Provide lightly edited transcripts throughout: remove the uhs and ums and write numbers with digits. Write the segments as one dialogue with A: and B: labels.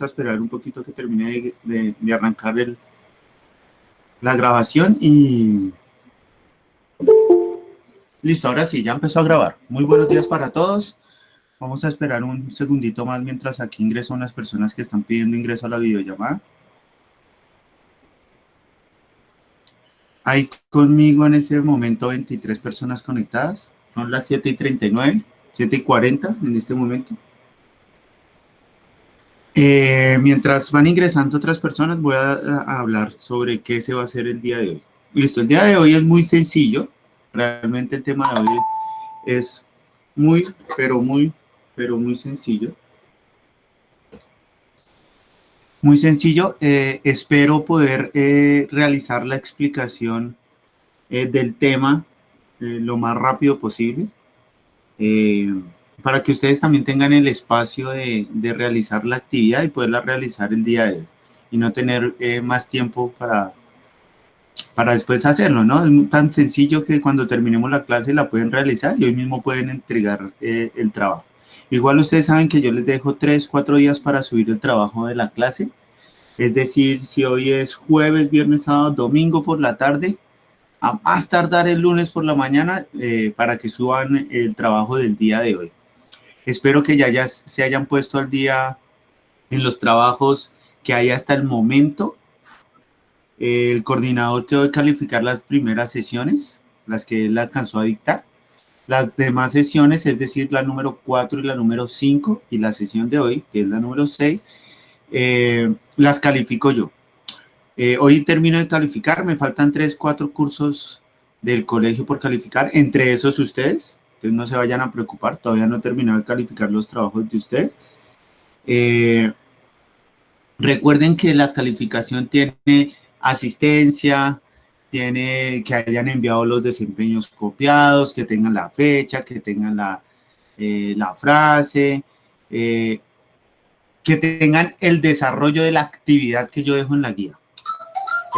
A: a esperar un poquito que termine de arrancar la grabación y listo, ahora sí, ya empezó a grabar. Muy buenos días para todos. Vamos a esperar un segundito más mientras aquí ingresan las personas que están pidiendo ingreso a la videollamada. Hay conmigo en este momento 23 personas conectadas. Son las 7:39, 7:40 en este momento. Mientras van ingresando otras personas, voy a hablar sobre qué se va a hacer el día de hoy. Listo, el día de hoy es muy sencillo. Realmente el tema de hoy es muy sencillo. Muy sencillo. Espero poder realizar la explicación del tema lo más rápido posible. Para que ustedes también tengan el espacio de realizar la actividad y poderla realizar el día de hoy y no tener más tiempo para después hacerlo, ¿no? Es tan sencillo que cuando terminemos la clase la pueden realizar y hoy mismo pueden entregar el trabajo. Igual ustedes saben que yo les dejo 3, 4 días para subir el trabajo de la clase, es decir, si hoy es jueves, viernes, sábado, domingo por la tarde, a más tardar el lunes por la mañana para que suban el trabajo del día de hoy. Espero que ya se hayan puesto al día en los trabajos que hay hasta el momento. El coordinador quedó de calificar las primeras sesiones, las que él alcanzó a dictar. Las demás sesiones, es decir, la número 4 y la número 5 y la sesión de hoy, que es la número 6, las califico yo. Hoy termino de calificar, me faltan 3, 4 cursos del colegio por calificar, entre esos ustedes. Entonces no se vayan a preocupar, todavía no he terminado de calificar los trabajos de ustedes. Recuerden que la calificación tiene asistencia, tiene que hayan enviado los desempeños copiados, que tengan la fecha, que tengan la frase, que tengan el desarrollo de la actividad que yo dejo en la guía.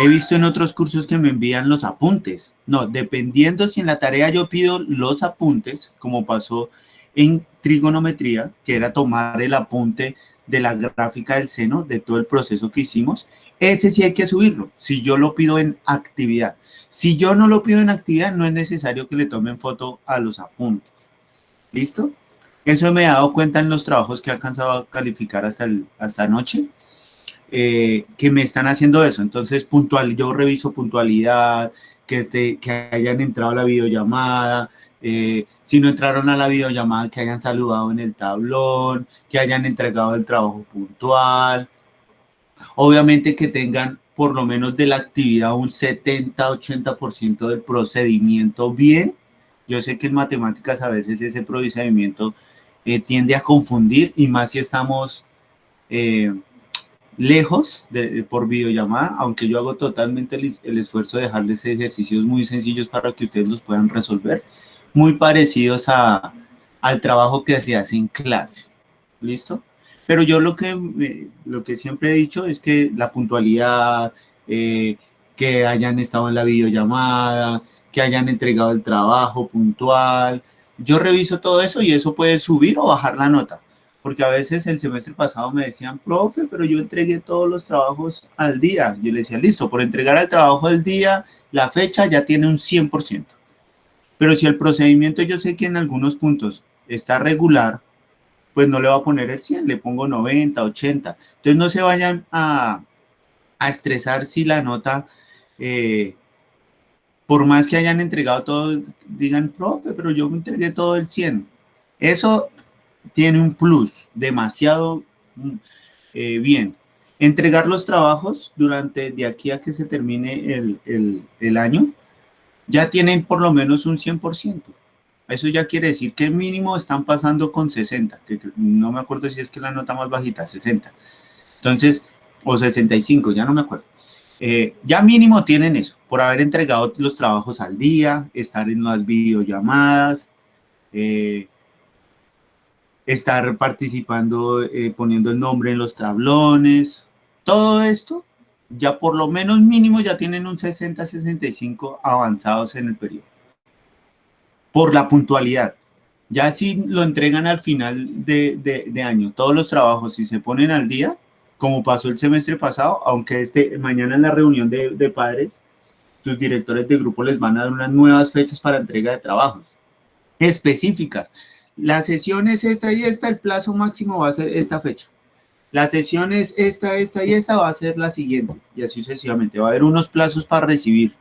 A: He visto en otros cursos que me envían los apuntes. No, dependiendo si en la tarea yo pido los apuntes, como pasó en trigonometría, que era tomar el apunte de la gráfica del seno, de todo el proceso que hicimos, ese sí hay que subirlo, si yo lo pido en actividad. Si yo no lo pido en actividad, no es necesario que le tomen foto a los apuntes. ¿Listo? Eso me he dado cuenta en los trabajos que he alcanzado a calificar hasta anoche. Que me están haciendo eso. Entonces, yo reviso puntualidad, que hayan entrado a la videollamada, si no entraron a la videollamada, que hayan saludado en el tablón, que hayan entregado el trabajo puntual. Obviamente que tengan por lo menos de la actividad un 70-80% del procedimiento bien. Yo sé que en matemáticas a veces ese procedimiento tiende a confundir y más si estamos lejos por videollamada, aunque yo hago totalmente el esfuerzo de dejarles ejercicios muy sencillos para que ustedes los puedan resolver, muy parecidos al trabajo que se hace en clase. ¿Listo? Pero yo lo que siempre he dicho es que la puntualidad, que hayan estado en la videollamada, que hayan entregado el trabajo puntual. Yo reviso todo eso y eso puede subir o bajar la nota. Porque a veces el semestre pasado me decían, profe, pero yo entregué todos los trabajos al día. Yo le decía, listo, por entregar el trabajo del día, la fecha ya tiene un 100%. Pero si el procedimiento yo sé que en algunos puntos está regular, pues no le voy a poner el 100, le pongo 90, 80. Entonces no se vayan a estresar si la nota, por más que hayan entregado todo, digan, profe, pero yo me entregué todo el 100. Eso tiene un plus demasiado bien. Entregar los trabajos durante de aquí a que se termine el año, ya tienen por lo menos un 100%. Eso ya quiere decir que mínimo están pasando con 60, que no me acuerdo si es que la nota más bajita, 60. Entonces, o 65, ya no me acuerdo. Ya mínimo tienen eso, por haber entregado los trabajos al día, estar en las videollamadas, estar participando, poniendo el nombre en los tablones, todo esto, ya por lo menos mínimo ya tienen un 60-65 avanzados en el periodo. Por la puntualidad. Ya si lo entregan al final de año, todos los trabajos, si se ponen al día, como pasó el semestre pasado, aunque mañana en la reunión de padres, sus directores de grupo les van a dar unas nuevas fechas para entrega de trabajos específicas. La sesión es esta y esta, el plazo máximo va a ser esta fecha. La sesión es esta y esta, va a ser la siguiente, y así sucesivamente. Va a haber unos plazos para recibir.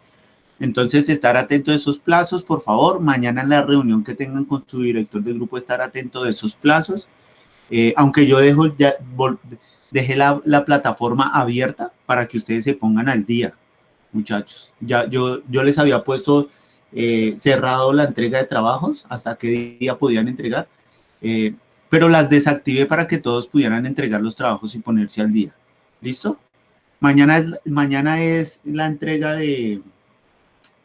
A: Entonces, estar atento de esos plazos, por favor. Mañana en la reunión que tengan con su director del grupo, estar atento de esos plazos. Aunque yo dejé la plataforma abierta para que ustedes se pongan al día, muchachos. Yo les había puesto cerrado la entrega de trabajos hasta qué día podían entregar, pero las desactivé para que todos pudieran entregar los trabajos y ponerse al día. ¿Listo? Mañana es la entrega de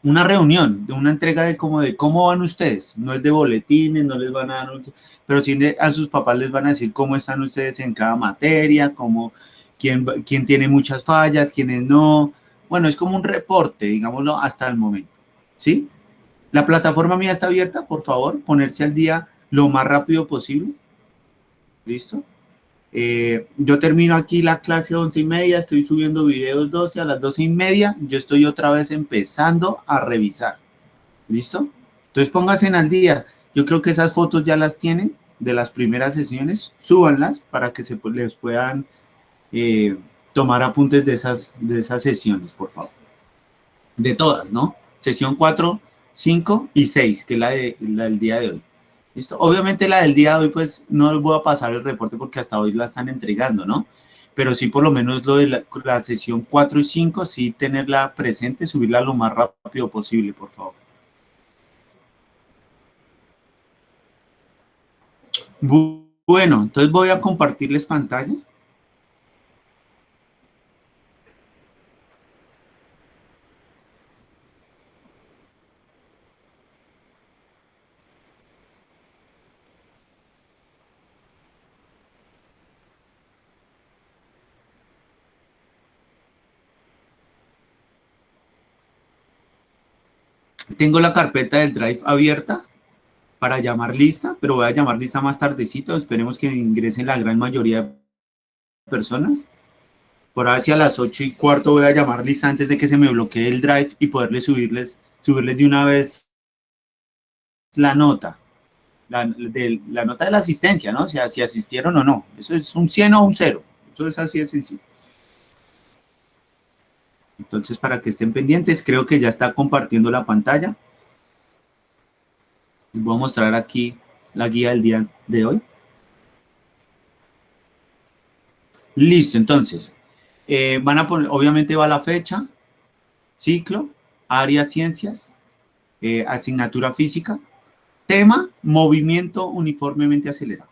A: una reunión, de una entrega de cómo van ustedes. No es de boletines, no les van a dar, pero sí a sus papás les van a decir cómo están ustedes en cada materia, quién tiene muchas fallas, quiénes no. Bueno, es como un reporte, digámoslo, hasta el momento. ¿Sí? La plataforma mía está abierta, por favor, ponerse al día lo más rápido posible. ¿Listo? Yo termino aquí la clase 11:30, estoy subiendo videos 12, a las 12:30, yo estoy otra vez empezando a revisar. ¿Listo? Entonces pónganse al día. Yo creo que esas fotos ya las tienen de las primeras sesiones, súbanlas para que les puedan tomar apuntes de esas sesiones, por favor. De todas, ¿no? Sesión 4, 5 y 6, que es la del día de hoy. ¿Listo? Obviamente la del día de hoy, pues no les voy a pasar el reporte porque hasta hoy la están entregando, ¿no? Pero sí por lo menos lo de la sesión 4 y 5, sí tenerla presente, subirla lo más rápido posible, por favor. Bueno, entonces voy a compartirles pantalla. Tengo la carpeta del Drive abierta para llamar lista, pero voy a llamar lista más tardecito. Esperemos que ingresen la gran mayoría de personas. Por ahí hacia las 8:15 voy a llamar lista antes de que se me bloquee el Drive y poderles subirles de una vez la nota. La nota de la asistencia, ¿no? O sea, si asistieron o no. Eso es un 100 o un 0. Eso es así de sencillo. Entonces, para que estén pendientes, creo que ya está compartiendo la pantalla. Les voy a mostrar aquí la guía del día de hoy. Listo, entonces, van a poner, obviamente va la fecha, ciclo, área ciencias, asignatura física, tema, movimiento uniformemente acelerado.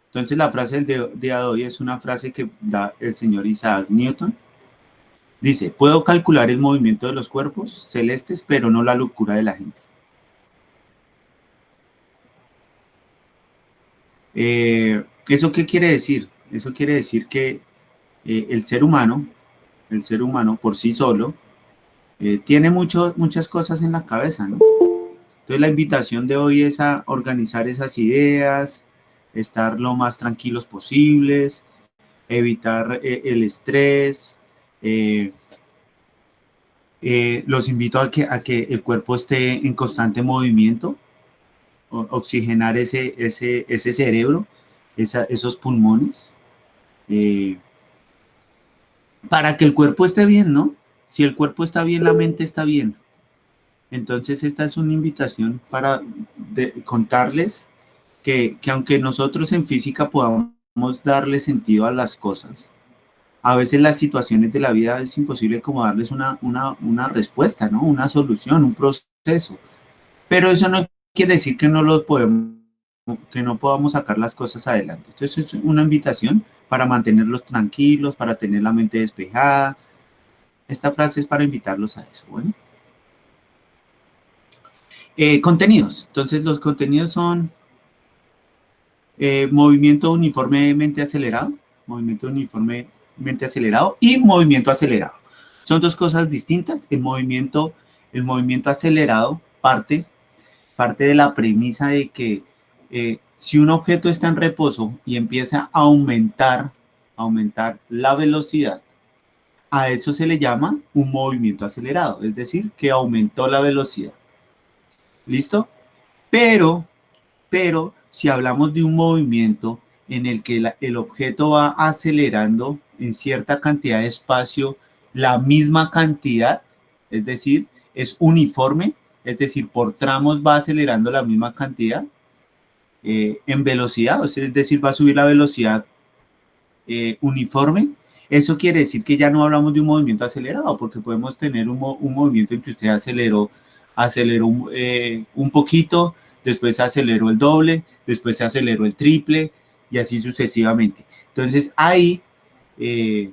A: Entonces, la frase del día de hoy es una frase que da el señor Isaac Newton. Dice, puedo calcular el movimiento de los cuerpos celestes, pero no la locura de la gente. ¿Eso qué quiere decir? Eso quiere decir que el ser humano por sí solo, tiene muchas cosas en la cabeza, ¿no? Entonces la invitación de hoy es a organizar esas ideas, estar lo más tranquilos posibles, evitar el estrés. Los invito a que el cuerpo esté en constante movimiento, oxigenar ese cerebro, esos pulmones, para que el cuerpo esté bien, ¿no? Si el cuerpo está bien, la mente está bien. Entonces esta es una invitación para contarles que aunque nosotros en física podamos darle sentido a las cosas, a veces las situaciones de la vida es imposible como darles una respuesta, ¿no? Una solución, un proceso. Pero eso no quiere decir que que no podamos sacar las cosas adelante. Entonces es una invitación para mantenerlos tranquilos, para tener la mente despejada. Esta frase es para invitarlos a eso, ¿bueno? Contenidos. Entonces los contenidos son movimiento uniformemente acelerado y movimiento acelerado. Son dos cosas distintas. El movimiento acelerado parte de la premisa de que si un objeto está en reposo y empieza a aumentar aumentar la velocidad, a eso se le llama un movimiento acelerado, es decir, que aumentó la velocidad. ¿Listo? Pero si hablamos de un movimiento en el que el objeto va acelerando en cierta cantidad de espacio la misma cantidad, es decir, es uniforme, es decir, por tramos va acelerando la misma cantidad en velocidad, es decir, va a subir la velocidad uniforme. Eso quiere decir que ya no hablamos de un movimiento acelerado, porque podemos tener un movimiento en que usted aceleró un poquito, después se aceleró el doble, después se aceleró el triple y así sucesivamente. Entonces ahí, y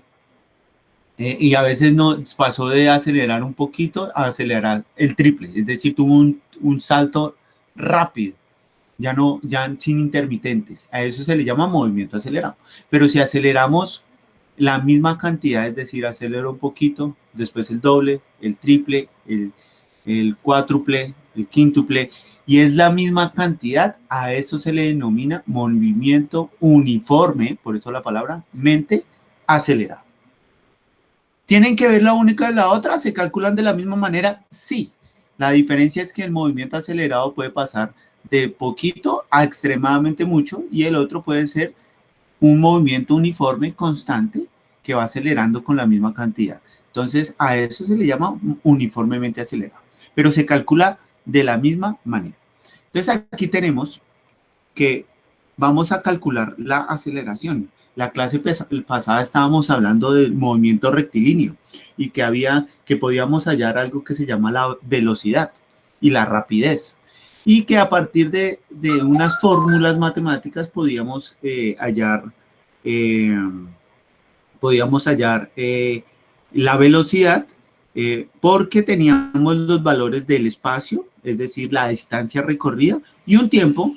A: a veces no pasó de acelerar un poquito a acelerar el triple, es decir, tuvo un salto rápido, ya sin intermitentes. A eso se le llama movimiento acelerado. Pero si aceleramos la misma cantidad, es decir, acelero un poquito, después el doble, el triple, el cuádruple, el quíntuple, y es la misma cantidad, a eso se le denomina movimiento uniforme, por eso la palabra mente acelerado. ¿Tienen que ver la única de la otra? ¿Se calculan de la misma manera? Sí. La diferencia es que el movimiento acelerado puede pasar de poquito a extremadamente mucho y el otro puede ser un movimiento uniforme constante que va acelerando con la misma cantidad. Entonces, a eso se le llama uniformemente acelerado, pero se calcula de la misma manera. Entonces, aquí tenemos que vamos a calcular la aceleración. La clase pasada estábamos hablando del movimiento rectilíneo y que podíamos hallar algo que se llama la velocidad y la rapidez. Y que a partir de unas fórmulas matemáticas podíamos hallar la velocidad porque teníamos los valores del espacio, es decir, la distancia recorrida y un tiempo,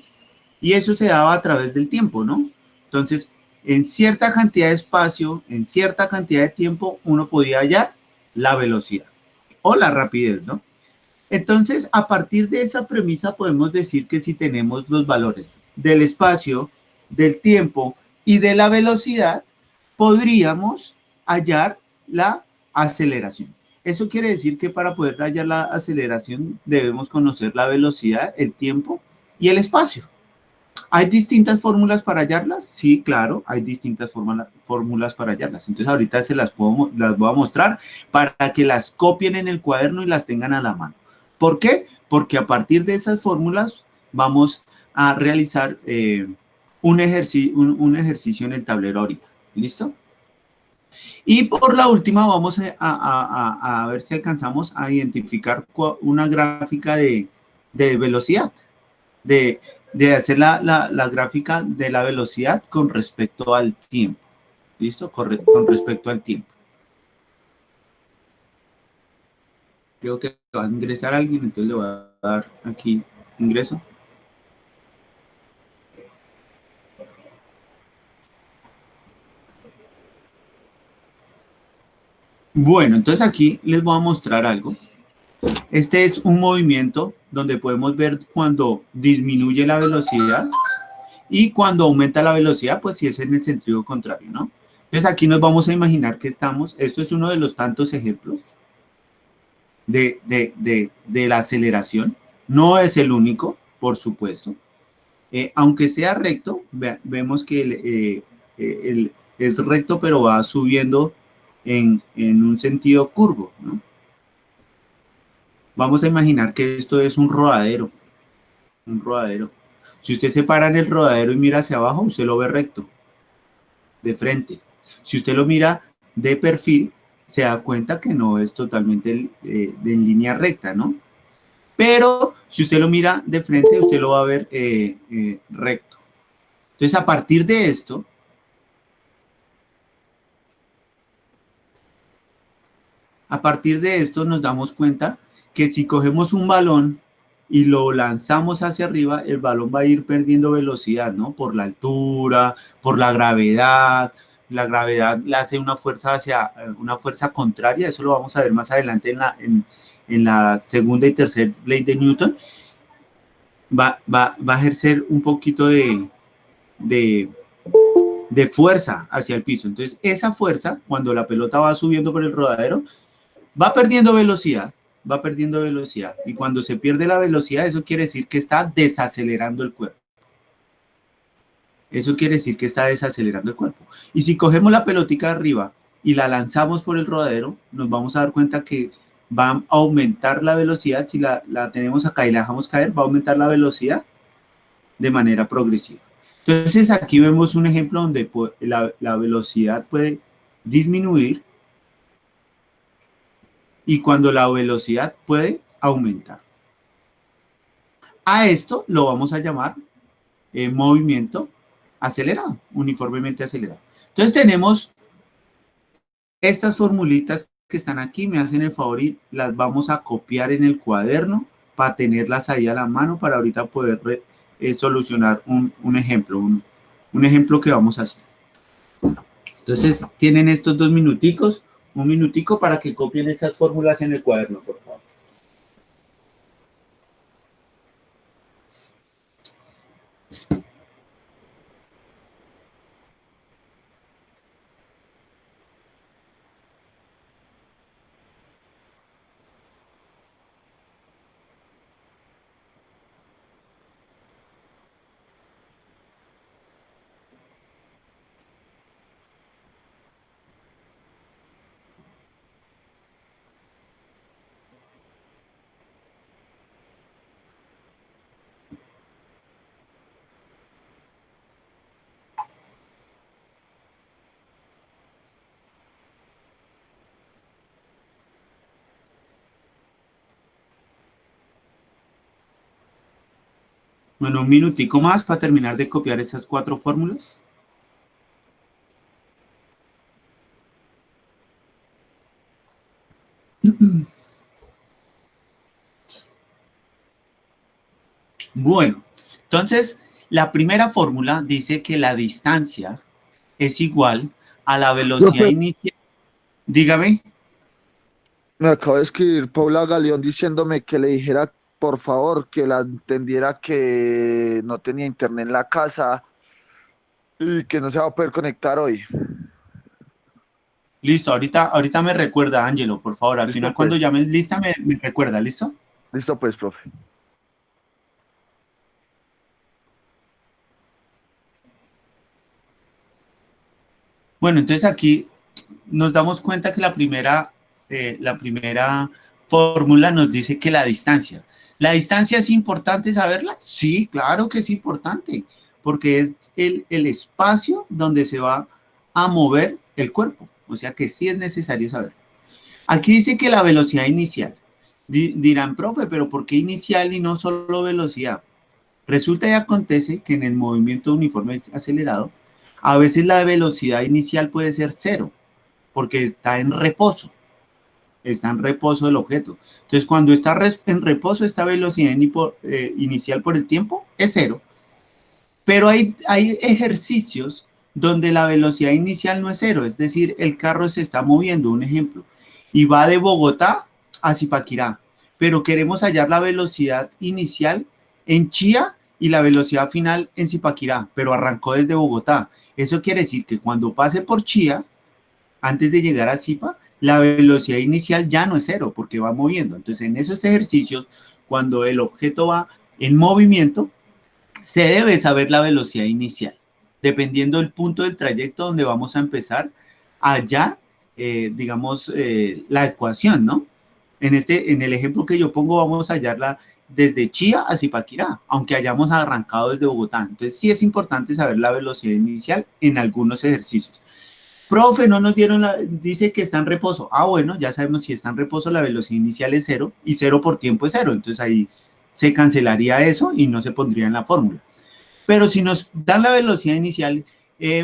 A: y eso se daba a través del tiempo, ¿no? Entonces, en cierta cantidad de espacio, en cierta cantidad de tiempo, uno podía hallar la velocidad o la rapidez, ¿no? Entonces, a partir de esa premisa podemos decir que si tenemos los valores del espacio, del tiempo y de la velocidad, podríamos hallar la aceleración. Eso quiere decir que para poder hallar la aceleración debemos conocer la velocidad, el tiempo y el espacio. ¿Hay distintas fórmulas para hallarlas? Sí, claro, hay distintas fórmulas para hallarlas. Entonces ahorita las voy a mostrar para que las copien en el cuaderno y las tengan a la mano. ¿Por qué? Porque a partir de esas fórmulas vamos a realizar un ejercicio en el tablero ahorita. ¿Listo? Y por la última vamos a ver si alcanzamos a identificar una gráfica de velocidad, de hacer la gráfica de la velocidad con respecto al tiempo. ¿Listo? Con respecto al tiempo. Creo que va a ingresar alguien, entonces le voy a dar aquí ingreso. Bueno, entonces aquí les voy a mostrar algo. Este es un movimiento donde podemos ver cuando disminuye la velocidad y cuando aumenta la velocidad, pues si es en el sentido contrario, ¿no? Entonces aquí nos vamos a imaginar que esto es uno de los tantos ejemplos de la aceleración. No es el único, por supuesto. Aunque sea recto, vemos que es recto, pero va subiendo en un sentido curvo, ¿no? Vamos a imaginar que esto es un rodadero. Un rodadero. Si usted se para en el rodadero y mira hacia abajo, usted lo ve recto, de frente. Si usted lo mira de perfil, se da cuenta que no es totalmente en línea recta, ¿no? Pero si usted lo mira de frente, usted lo va a ver recto. Entonces, a partir de esto, nos damos cuenta que si cogemos un balón y lo lanzamos hacia arriba, el balón va a ir perdiendo velocidad, ¿no? Por la altura, por la gravedad. La gravedad le hace una fuerza contraria, eso lo vamos a ver más adelante en la segunda y tercera ley de Newton. Va a ejercer un poquito de de fuerza hacia el piso. Entonces, esa fuerza, cuando la pelota va subiendo por el rodadero, va perdiendo velocidad, va perdiendo velocidad. Y cuando se pierde la velocidad, eso quiere decir que está desacelerando el cuerpo. Eso quiere decir que está desacelerando el cuerpo. Y si cogemos la pelotica de arriba y la lanzamos por el rodadero, nos vamos a dar cuenta que va a aumentar la velocidad. Si la tenemos acá y la dejamos caer, va a aumentar la velocidad de manera progresiva. Entonces aquí vemos un ejemplo donde la velocidad puede disminuir y cuando la velocidad puede aumentar. A esto lo vamos a llamar movimiento acelerado, uniformemente acelerado. Entonces tenemos estas formulitas que están aquí, me hacen el favor y las vamos a copiar en el cuaderno para tenerlas ahí a la mano para ahorita poder solucionar un ejemplo, un ejemplo que vamos a hacer. Entonces tienen estos 2 minuticos, un minutico para que copien estas fórmulas en el cuaderno, por favor. Bueno, un minutico más para terminar de copiar esas 4 fórmulas. Bueno, entonces la primera fórmula dice que la distancia es igual a la velocidad inicial. Dígame.
B: Me acaba de escribir Paula Galeón diciéndome que le dijera, por favor, que la entendiera que no tenía internet en la casa y que no se va a poder conectar hoy.
A: Listo, ahorita me recuerda, Ángelo, por favor. Al
B: Listo,
A: final,
B: pues.
A: cuando llamen lista, me recuerda, ¿listo?
B: Listo, pues, profe.
A: Bueno, entonces aquí nos damos cuenta que la primera fórmula nos dice que la distancia. ¿La distancia es importante saberla? Sí, claro que es importante, porque es el espacio donde se va a mover el cuerpo. O sea que sí es necesario saber. Aquí dice que la velocidad inicial. Dirán, profe, pero ¿por qué inicial y no solo velocidad? Resulta y acontece que en el movimiento uniforme acelerado, a veces la velocidad inicial puede ser cero, porque está en reposo el objeto. Entonces, cuando está en reposo, esta velocidad inicial por el tiempo es cero. Pero hay ejercicios donde la velocidad inicial no es cero, es decir, el carro se está moviendo, un ejemplo, y va de Bogotá a Zipaquirá, pero queremos hallar la velocidad inicial en Chía y la velocidad final en Zipaquirá, pero arrancó desde Bogotá. Eso quiere decir que cuando pase por Chía, antes de llegar a Zipa, la velocidad inicial ya no es cero porque va moviendo. Entonces, en esos ejercicios, cuando el objeto va en movimiento, se debe saber la velocidad inicial, dependiendo del punto del trayecto donde vamos a empezar a hallar, digamos, la ecuación, ¿no? En el ejemplo que yo pongo, vamos a hallarla desde Chía a Zipaquirá, aunque hayamos arrancado desde Bogotá. Entonces, sí es importante saber la velocidad inicial en algunos ejercicios. Profe, no nos dieron dice que está en reposo. Ah, bueno, ya sabemos si está en reposo, la velocidad inicial es cero y cero por tiempo es cero. Entonces ahí se cancelaría eso y no se pondría en la fórmula. Pero si nos dan la velocidad inicial,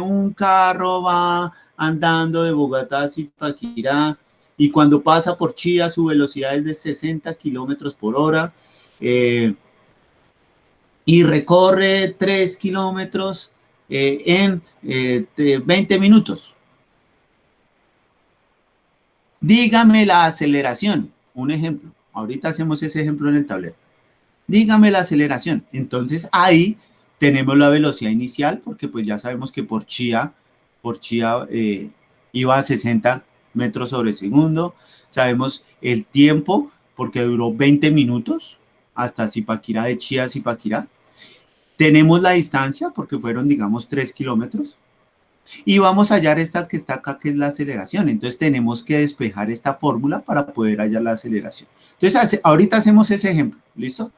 A: un carro va andando de Bogotá a Zipaquirá y cuando pasa por Chía su velocidad es de 60 kilómetros por hora y recorre 3 kilómetros en 20 minutos. Dígame la aceleración. Un ejemplo. Ahorita hacemos ese ejemplo en el tablero. Dígame la aceleración. Entonces ahí Tenemos la velocidad inicial, porque pues ya sabemos que por Chía iba a 60 metros sobre segundo. Sabemos el tiempo, porque duró 20 minutos hasta Zipaquirá, de Chía a Zipaquirá. Tenemos la distancia, porque fueron, digamos, 3 kilómetros. Y vamos a hallar esta que está acá, que es la aceleración. Entonces tenemos que despejar esta fórmula para poder hallar la aceleración. Entonces ahorita hacemos ese ejemplo, ¿listo?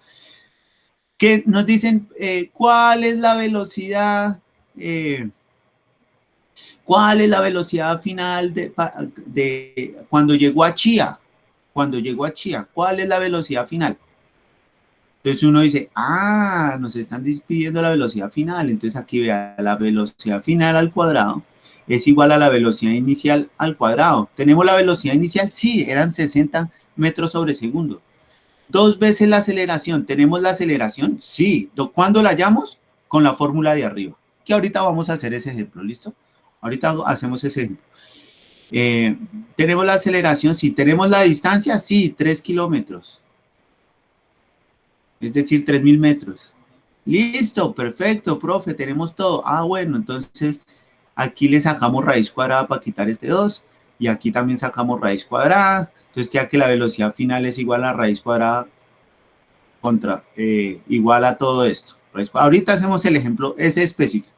A: Que nos dicen cuál es la velocidad, cuál es la velocidad final de cuando llegó a Chía, cuál es la velocidad final. Entonces uno dice, nos están pidiendo la velocidad final. Entonces aquí vea, la velocidad final al cuadrado es igual a la velocidad inicial al cuadrado. ¿Tenemos la velocidad inicial? Sí, eran 60 metros sobre segundo. 2 veces la aceleración. ¿Tenemos la aceleración? Sí. ¿Cuándo la hallamos? Con la fórmula de arriba. Que ahorita vamos a hacer ese ejemplo, ¿listo? Ahorita hacemos ese ejemplo. ¿Tenemos la aceleración? Sí. ¿Tenemos la distancia? Sí, 3 kilómetros. Es decir, 3.000 metros. Listo, perfecto, profe, tenemos todo. Bueno, entonces aquí le sacamos raíz cuadrada para quitar este 2 y aquí también sacamos raíz cuadrada. Entonces queda que la velocidad final es igual a raíz cuadrada contra, igual a todo esto. Ahorita hacemos el ejemplo ese específico.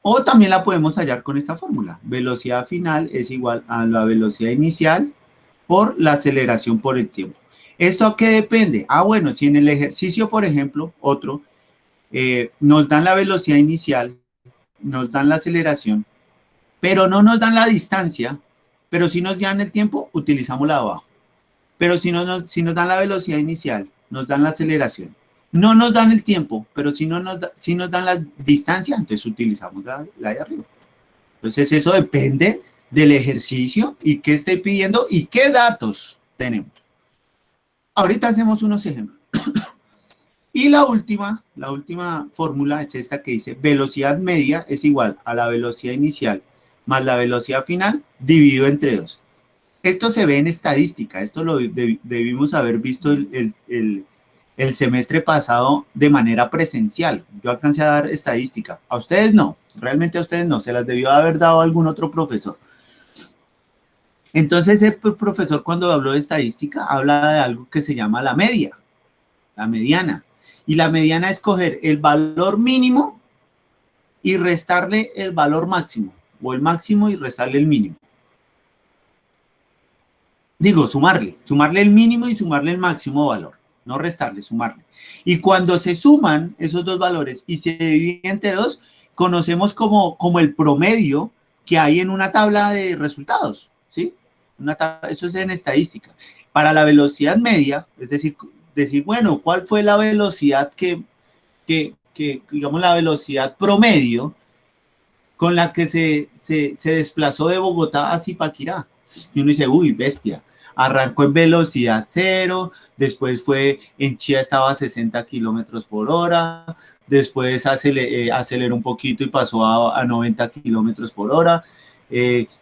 A: O también la podemos hallar con esta fórmula. Velocidad final es igual a la velocidad inicial por la aceleración por el tiempo. ¿Esto a qué depende? Bueno, si en el ejercicio, por ejemplo, otro, nos dan la velocidad inicial, nos dan la aceleración, pero no nos dan la distancia, pero si nos dan el tiempo, utilizamos la de abajo. Pero si nos dan la velocidad inicial, nos dan la aceleración, no nos dan el tiempo, pero si nos dan la distancia, entonces utilizamos la de arriba. Entonces eso depende del ejercicio y qué esté pidiendo y qué datos tenemos. Ahorita hacemos unos ejemplos. Y la última fórmula es esta que dice velocidad media es igual a la velocidad inicial más la velocidad final dividido entre 2. Esto se ve en estadística, esto lo debimos haber visto el semestre pasado de manera presencial. Yo alcancé a dar estadística, a ustedes no, realmente a ustedes no, se las debió haber dado algún otro profesor. Entonces ese profesor cuando habló de estadística habla de algo que se llama la media, la mediana. Y la mediana es coger el valor mínimo y restarle el valor máximo, o el máximo y restarle el mínimo. Digo, sumarle el mínimo y sumarle el máximo valor, no restarle, sumarle. Y cuando se suman esos dos valores y se dividen entre 2, conocemos como el promedio que hay en una tabla de resultados, ¿sí? Eso es en estadística. Para la velocidad media, es decir, bueno, ¿cuál fue la velocidad que digamos, la velocidad promedio con la que se desplazó de Bogotá a Zipaquirá? Y uno dice, uy, bestia, arrancó en velocidad cero, después en Chía estaba a 60 kilómetros por hora, después aceleró un poquito y pasó a 90 kilómetros por hora,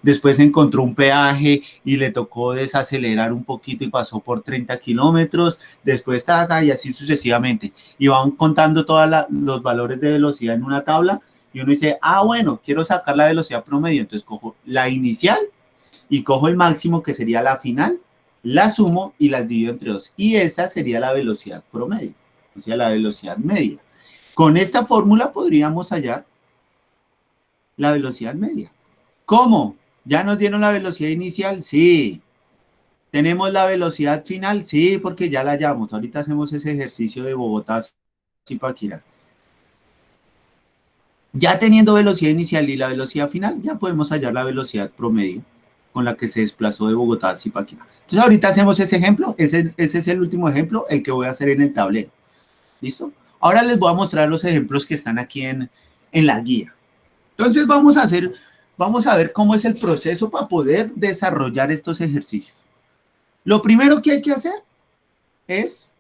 A: después encontró un peaje y le tocó desacelerar un poquito y pasó por 30 kilómetros, después y así sucesivamente. Y van contando todos los valores de velocidad en una tabla y uno dice, bueno, quiero sacar la velocidad promedio, entonces cojo la inicial y cojo el máximo que sería la final, la sumo y las divido entre 2. Y esa sería la velocidad promedio, o sea, la velocidad media. Con esta fórmula podríamos hallar la velocidad media. ¿Cómo? ¿Ya nos dieron la velocidad inicial? Sí. ¿Tenemos la velocidad final? Sí, porque ya la hallamos. Ahorita hacemos ese ejercicio de Bogotá a Zipaquirá. Ya teniendo velocidad inicial y la velocidad final, ya podemos hallar la velocidad promedio con la que se desplazó de Bogotá a Zipaquirá. Entonces ahorita hacemos ese ejemplo, ese es el último ejemplo, el que voy a hacer en el tablero. ¿Listo? Ahora les voy a mostrar los ejemplos que están aquí en la guía. Entonces vamos a ver cómo es el proceso para poder desarrollar estos ejercicios. Lo primero que hay que hacer es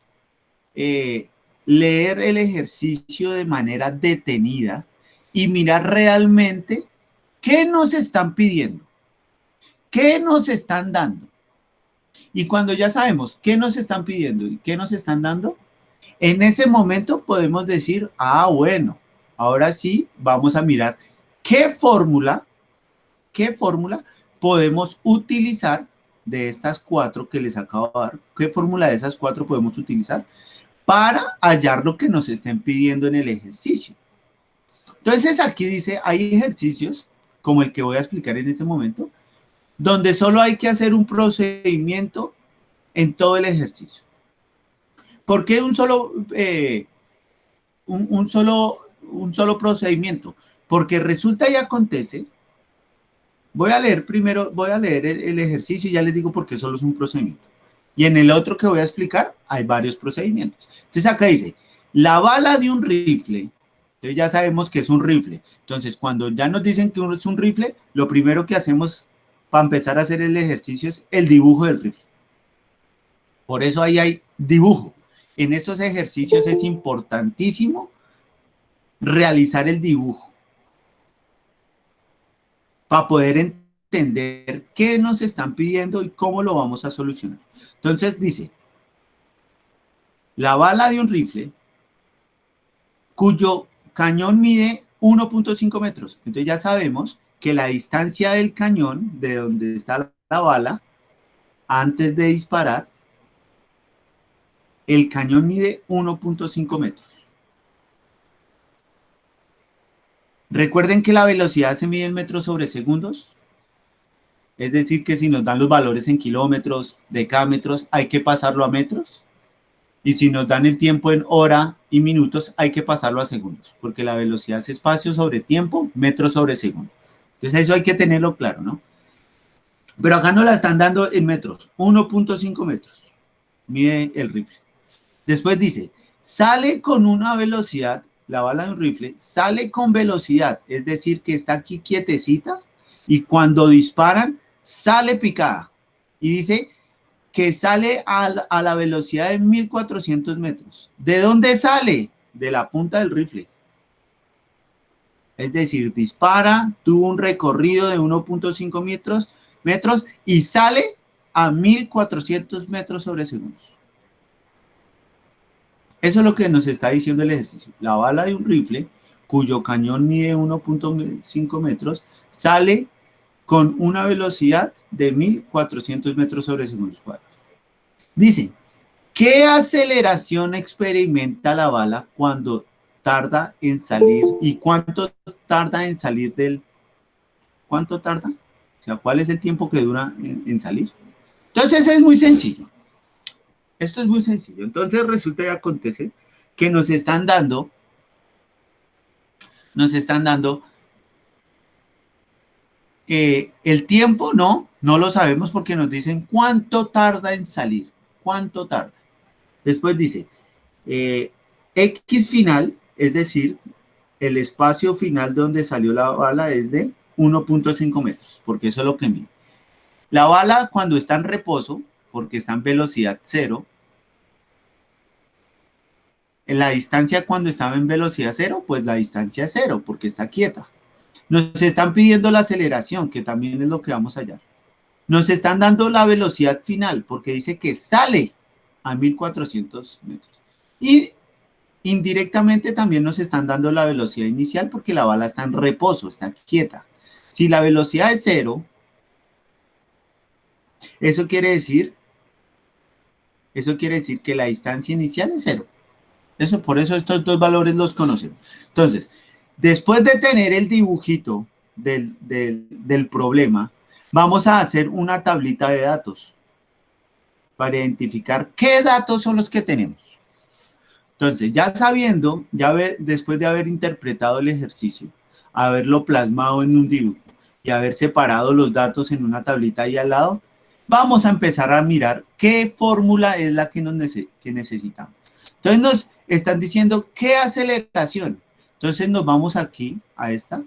A: leer el ejercicio de manera detenida y mirar realmente qué nos están pidiendo, qué nos están dando. Y cuando ya sabemos qué nos están pidiendo y qué nos están dando, En ese momento podemos decir, ah, bueno, ahora sí vamos a mirar qué fórmula podemos utilizar de estas cuatro que les acabo de dar, qué fórmula de esas cuatro podemos utilizar para hallar lo que nos estén pidiendo en el ejercicio. Entonces aquí dice, hay ejercicios, como el que voy a explicar en este momento, donde solo hay que hacer un procedimiento en todo el ejercicio. ¿Por qué un solo procedimiento? Porque resulta y acontece, voy a leer primero, voy a leer el ejercicio y ya les digo por qué solo es un procedimiento. Y en el otro que voy a explicar hay varios procedimientos. Entonces acá dice, la bala de un rifle, entonces ya sabemos que es un rifle. Entonces cuando ya nos dicen que es un rifle, lo primero que hacemos para empezar a hacer el ejercicio es el dibujo del rifle. Por eso ahí hay dibujo. En estos ejercicios es importantísimo realizar el dibujo para poder entender qué nos están pidiendo y cómo lo vamos a solucionar. Entonces dice, la bala de un rifle cuyo cañón mide 1.5 metros. Entonces ya sabemos que la distancia del cañón, de donde está la bala, antes de disparar, el cañón mide 1.5 metros. Recuerden que la velocidad se mide en metros sobre segundos. Es decir, que si nos dan los valores en kilómetros, decámetros, hay que pasarlo a metros. Y si nos dan el tiempo en hora y minutos, hay que pasarlo a segundos. Porque la velocidad es espacio sobre tiempo, metros sobre segundo. Entonces eso hay que tenerlo claro, ¿no? Pero acá nos la están dando en metros. 1.5 metros mide el rifle. Después dice, sale con una velocidad, la bala de un rifle, sale con velocidad, es decir, que está aquí quietecita y cuando disparan, sale picada. Y dice que sale a la velocidad de 1400 metros. ¿De dónde sale? De la punta del rifle. Es decir, dispara, tuvo un recorrido de 1.5 metros y sale a 1400 metros sobre segundos. Eso es lo que nos está diciendo el ejercicio. La bala de un rifle, cuyo cañón mide 1.5 metros, sale con una velocidad de 1400 metros sobre segundos cuadrados. Dice, ¿qué aceleración experimenta la bala cuando tarda en salir? ¿Y cuánto tarda en salir del... ¿Cuánto tarda? O sea, ¿cuál es el tiempo que dura en salir? Entonces es muy sencillo. Esto es muy sencillo. Entonces resulta y acontece que nos están dando el tiempo, no lo sabemos porque nos dicen cuánto tarda en salir, cuánto tarda. Después dice, X final, es decir, el espacio final donde salió la bala es de 1.5 metros, porque eso es lo que mide. La bala cuando está en reposo, porque está en velocidad cero, en la distancia cuando estaba en velocidad cero, pues la distancia es cero, porque está quieta. Nos están pidiendo la aceleración, que también es lo que vamos a hallar. Nos están dando la velocidad final, porque dice que sale a 1400 metros. Y indirectamente también nos están dando la velocidad inicial, porque la bala está en reposo, está quieta. Si la velocidad es cero, eso quiere decir que la distancia inicial es cero. Por eso estos dos valores los conocemos. Entonces, después de tener el dibujito del problema, vamos a hacer una tablita de datos para identificar qué datos son los que tenemos. Entonces, ya sabiendo, después de haber interpretado el ejercicio, haberlo plasmado en un dibujo y haber separado los datos en una tablita ahí al lado, vamos a empezar a mirar qué fórmula es la que necesitamos. Entonces nos están diciendo qué aceleración. Entonces nos vamos aquí a estas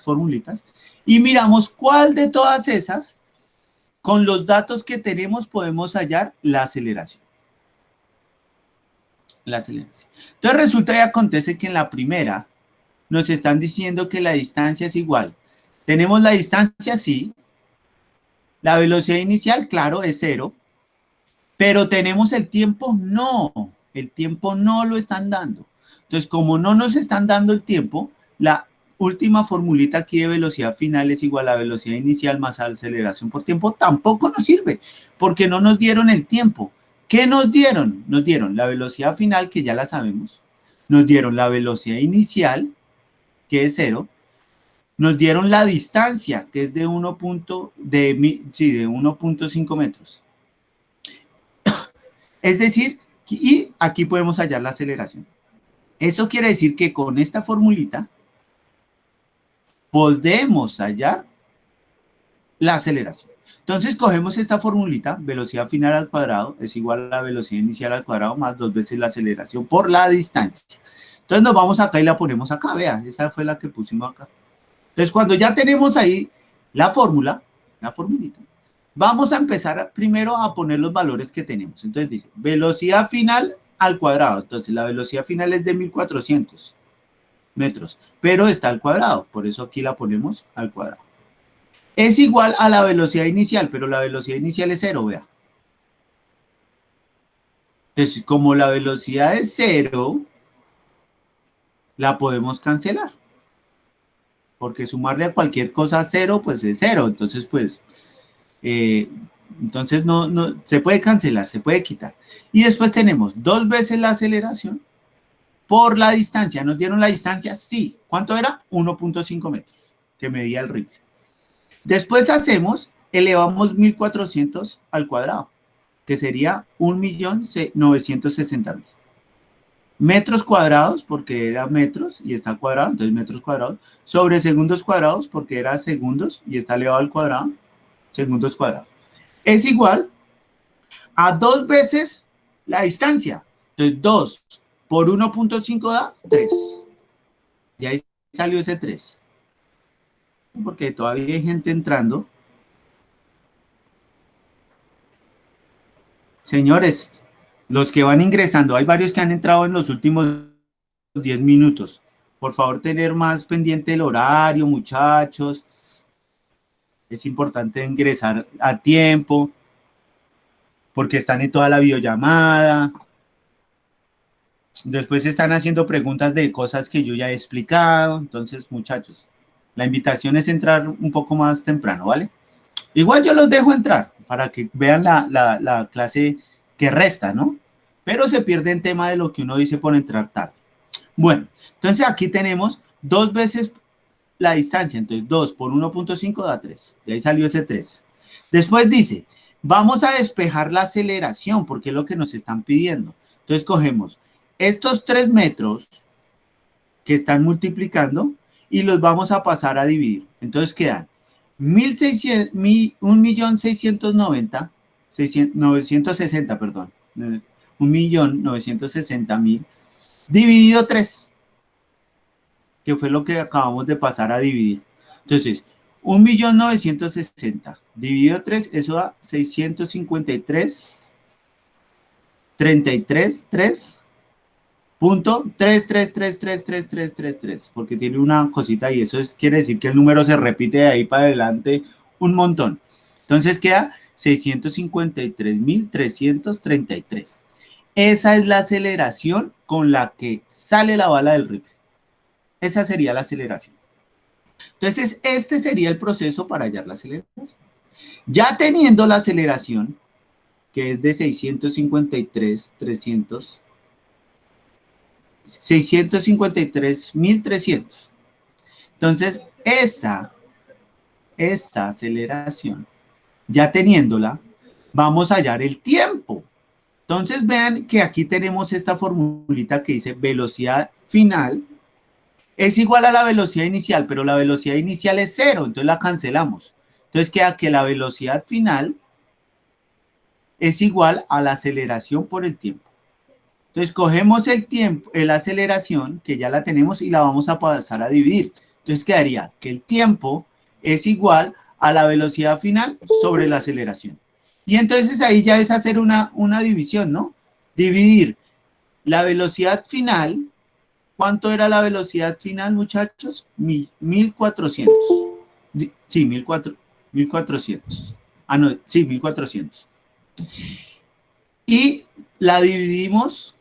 A: formulitas y miramos cuál de todas esas, con los datos que tenemos, podemos hallar la aceleración. Entonces resulta y acontece que en la primera nos están diciendo que la distancia es igual. Tenemos la distancia, sí. La velocidad inicial, claro, es cero. Pero tenemos el tiempo, no. El tiempo no lo están dando. Entonces, como no nos están dando el tiempo, la última formulita aquí de velocidad final es igual a velocidad inicial más aceleración por tiempo, tampoco nos sirve, porque no nos dieron el tiempo. ¿Qué nos dieron? Nos dieron la velocidad final, que ya la sabemos, nos dieron la velocidad inicial, que es 0, nos dieron la distancia, que es de 1.5 metros. Es decir, y aquí podemos hallar la aceleración. Eso quiere decir que con esta formulita podemos hallar la aceleración. Entonces cogemos esta formulita, velocidad final al cuadrado es igual a la velocidad inicial al cuadrado más 2 veces la aceleración por la distancia. Entonces nos vamos acá y la ponemos acá, vea, esa fue la que pusimos acá. Entonces cuando ya tenemos ahí la fórmula, la formulita, vamos a empezar primero a poner los valores que tenemos. Entonces dice, velocidad final al cuadrado. Entonces la velocidad final es de 1400 metros, pero está al cuadrado, por eso aquí la ponemos al cuadrado. Es igual a la velocidad inicial, pero la velocidad inicial es 0, vea. Entonces, como la velocidad es 0, la podemos cancelar. Porque sumarle a cualquier cosa 0, pues es 0. Entonces, pues, no, se puede cancelar, se puede quitar. Y después tenemos 2 veces la aceleración por la distancia. ¿Nos dieron la distancia? Sí. ¿Cuánto era? 1.5 metros, que medía el rifle. Después elevamos 1400 al cuadrado, que sería 1.960.000. Metros cuadrados, porque era metros y está cuadrado, entonces metros cuadrados, sobre segundos cuadrados, porque era segundos y está elevado al cuadrado, segundos cuadrados. Es igual a 2 veces la distancia. Entonces 2 por 1.5 da 3. Y ahí salió ese 3. Porque todavía hay gente entrando. Señores, los que van ingresando, hay varios que han entrado en los últimos 10 minutos. Por favor, tener más pendiente el horario, muchachos. Es importante ingresar a tiempo, porque están en toda la videollamada. Después están haciendo preguntas de cosas que yo ya he explicado. Entonces, muchachos, la invitación es entrar un poco más temprano, ¿vale? Igual yo los dejo entrar para que vean la clase que resta, ¿no? Pero se pierde en tema de lo que uno dice por entrar tarde. Bueno, entonces aquí tenemos 2 veces la distancia. Entonces 2 por 1.5 da 3. De ahí salió ese 3. Después dice, vamos a despejar la aceleración porque es lo que nos están pidiendo. Entonces cogemos estos 3 metros que están multiplicando y los vamos a pasar a dividir. Entonces quedan 1.960.000, perdón, 1.960.000 dividido 3, que fue lo que acabamos de pasar a dividir. Entonces, 1.960.000 dividido 3, eso da 653, 33, 3, punto 3333333, porque tiene una cosita y eso quiere decir que el número se repite de ahí para adelante un montón. Entonces queda 653.333. Esa es la aceleración con la que sale la bala del rifle. Esa sería la aceleración. Entonces, este sería el proceso para hallar la aceleración. Ya teniendo la aceleración, que es de 653.300. Entonces, esa aceleración, ya teniéndola, vamos a hallar el tiempo. Entonces, vean que aquí tenemos esta formulita que dice velocidad final es igual a la velocidad inicial, pero la velocidad inicial es 0, entonces la cancelamos. Entonces, queda que la velocidad final es igual a la aceleración por el tiempo. Entonces, cogemos el tiempo, la aceleración, que ya la tenemos, y la vamos a pasar a dividir. Entonces, quedaría que el tiempo es igual a la velocidad final sobre la aceleración. Y entonces ahí ya es hacer una división, ¿no? Dividir la velocidad final. ¿Cuánto era la velocidad final, muchachos? 1.400. Sí, 1.400. Ah, no, sí, 1.400. Y la dividimos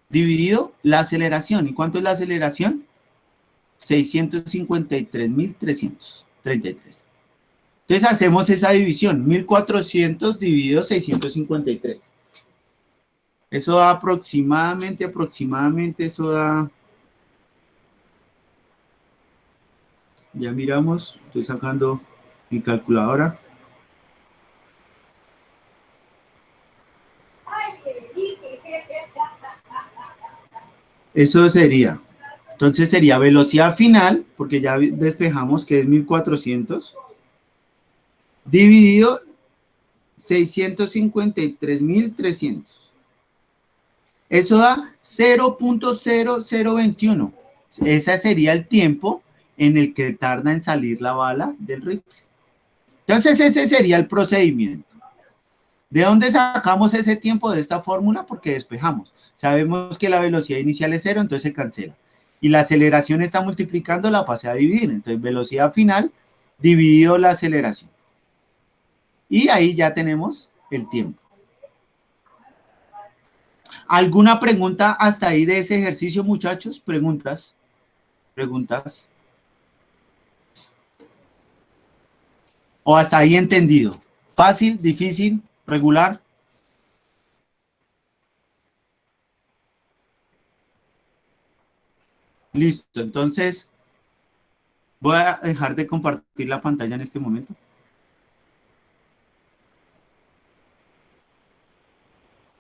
A: dividido la aceleración. ¿Y cuánto es la aceleración? 653.333. Entonces hacemos esa división, 1400 dividido 653. Eso da aproximadamente, eso da, ya miramos, estoy sacando mi calculadora. Eso sería, entonces sería velocidad final, porque ya despejamos que es 1400, dividido 653.300. Eso da 0.0021. Ese sería el tiempo en el que tarda en salir la bala del rifle. Entonces ese sería el procedimiento. ¿De dónde sacamos ese tiempo de esta fórmula? Porque despejamos. Sabemos que la velocidad inicial es 0, entonces se cancela. Y la aceleración está multiplicando, la pasé a dividir. Entonces velocidad final dividido la aceleración. Y ahí ya tenemos el tiempo. ¿Alguna pregunta hasta ahí de ese ejercicio, muchachos? ¿Preguntas? ¿O hasta ahí entendido? ¿Fácil, difícil, regular? Listo, entonces voy a dejar de compartir la pantalla en este momento.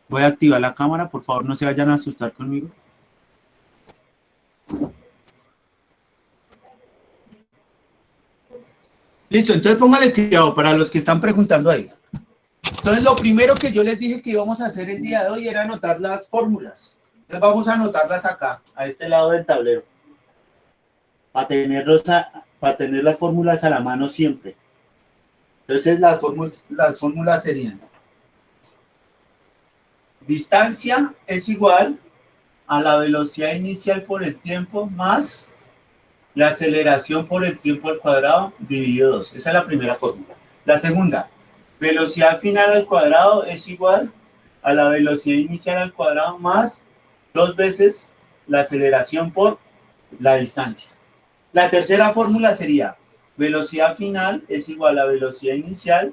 A: Voy a activar la cámara, por favor no se vayan a asustar conmigo. Listo, entonces póngale cuidado para los que están preguntando ahí. Entonces lo primero que yo les dije que íbamos a hacer el día de hoy era anotar las fórmulas. Entonces vamos a anotarlas acá, a este lado del tablero. Para tener las fórmulas a la mano siempre. Entonces las fórmulas serían: distancia es igual a la velocidad inicial por el tiempo más la aceleración por el tiempo al cuadrado dividido 2. Esa es la primera fórmula. La segunda, velocidad final al cuadrado es igual a la velocidad inicial al cuadrado más 2 veces la aceleración por la distancia. La tercera fórmula sería velocidad final es igual a velocidad inicial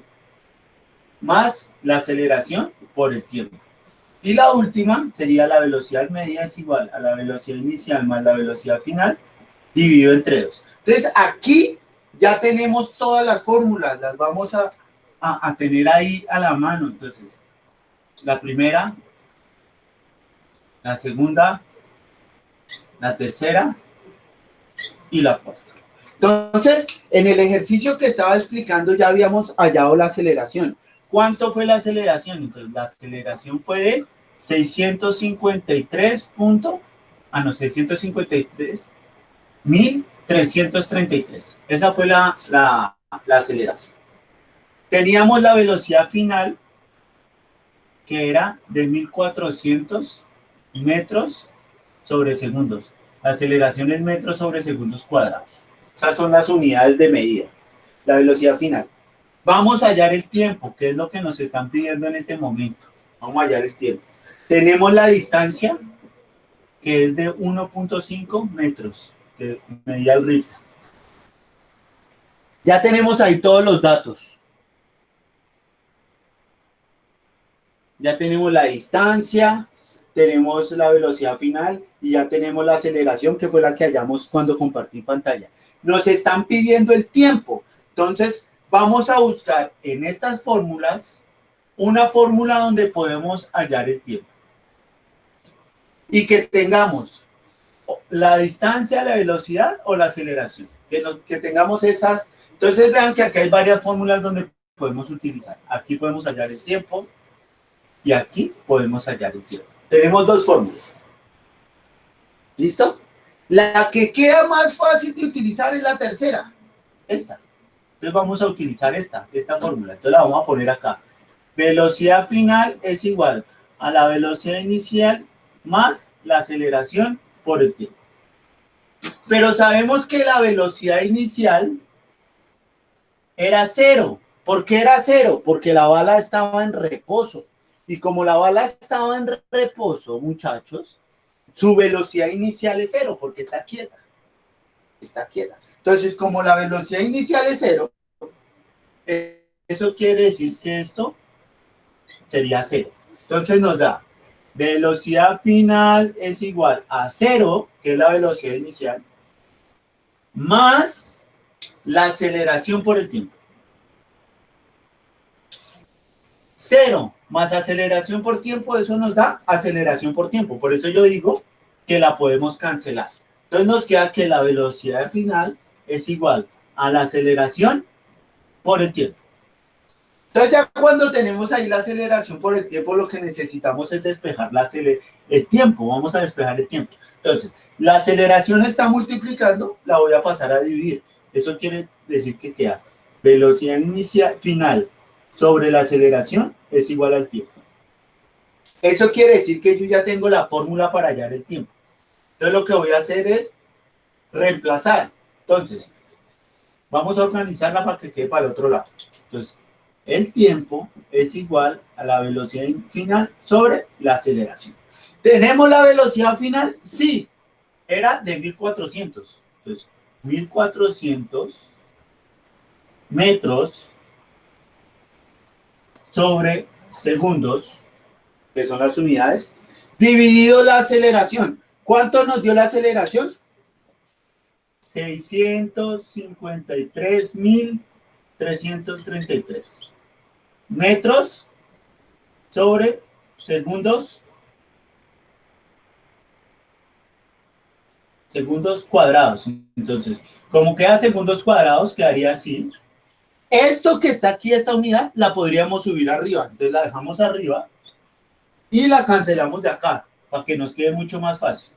A: más la aceleración por el tiempo. Y la última sería la velocidad media es igual a la velocidad inicial más la velocidad final dividido entre 2. Entonces aquí ya tenemos todas las fórmulas, las vamos a tener ahí a la mano. Entonces, la primera, la segunda, la tercera y la cuarta. Entonces, en el ejercicio que estaba explicando ya habíamos hallado la aceleración. ¿Cuánto fue la aceleración? Entonces, la aceleración fue de 653.333. Esa fue la aceleración. Teníamos la velocidad final, que era de 1400 metros sobre segundos. La aceleración es metros sobre segundos cuadrados. Esas son las unidades de medida. La velocidad final. Vamos a hallar el tiempo, que es lo que nos están pidiendo en este momento. Vamos a hallar el tiempo. Tenemos la distancia, que es de 1.5 metros, que medía el rifle. Ya tenemos ahí todos los datos. Ya tenemos la distancia, tenemos la velocidad final y ya tenemos la aceleración, que fue la que hallamos cuando compartí pantalla. Nos están pidiendo el tiempo. Entonces, vamos a buscar en estas fórmulas una fórmula donde podemos hallar el tiempo. Y que tengamos la distancia, la velocidad o la aceleración. Que tengamos esas. Entonces, vean que aquí hay varias fórmulas donde podemos utilizar. Aquí podemos hallar el tiempo. Y aquí podemos hallar el tiempo. Tenemos dos fórmulas. ¿Listo? La que queda más fácil de utilizar es la tercera. Esta. Entonces vamos a utilizar esta fórmula. Entonces la vamos a poner acá. Velocidad final es igual a la velocidad inicial más la aceleración por el tiempo. Pero sabemos que la velocidad inicial era 0. ¿Por qué era 0? Porque la bala estaba en reposo. Y como la bala estaba en reposo, muchachos, su velocidad inicial es cero porque está quieta. Está quieta. Entonces, como la velocidad inicial es cero, eso quiere decir que esto sería cero. Entonces nos da velocidad final es igual a cero, que es la velocidad inicial, más la aceleración por el tiempo. Cero más aceleración por tiempo, eso nos da aceleración por tiempo. Por eso yo digo que la podemos cancelar. Entonces nos queda que la velocidad final es igual a la aceleración por el tiempo. Entonces ya cuando tenemos ahí la aceleración por el tiempo, lo que necesitamos es despejar el tiempo. Vamos a despejar el tiempo. Entonces, la aceleración está multiplicando, la voy a pasar a dividir. Eso quiere decir que queda velocidad inicial final sobre la aceleración es igual al tiempo. Eso quiere decir que yo ya tengo la fórmula para hallar el tiempo. Entonces lo que voy a hacer es reemplazar. Entonces, vamos a organizarla para que quede para el otro lado. Entonces, el tiempo es igual a la velocidad final sobre la aceleración. ¿Tenemos la velocidad final? Sí, era de 1400. Entonces, 1400 metros sobre segundos, que son las unidades, dividido la aceleración. ¿Cuánto nos dio la aceleración? 653.333 metros sobre segundos cuadrados. Entonces, como queda segundos cuadrados, quedaría así. Esto que está aquí, esta unidad, la podríamos subir arriba. Entonces la dejamos arriba y la cancelamos de acá, para que nos quede mucho más fácil.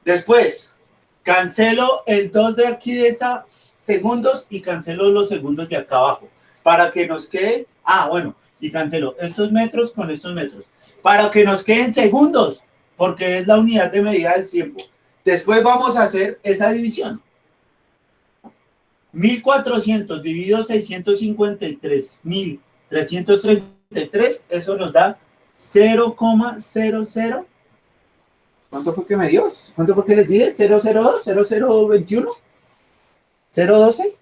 A: Después, cancelo el 2 de aquí de esta segundos y cancelo los segundos de acá abajo, para que nos quede, bueno, y cancelo estos metros con estos metros, para que nos queden segundos, porque es la unidad de medida del tiempo. Después vamos a hacer esa división. 1400 dividido 653.333, eso nos da 0,00. ¿Cuánto fue que me dio? ¿Cuánto fue que les dije? ¿002? ¿0021? ¿012?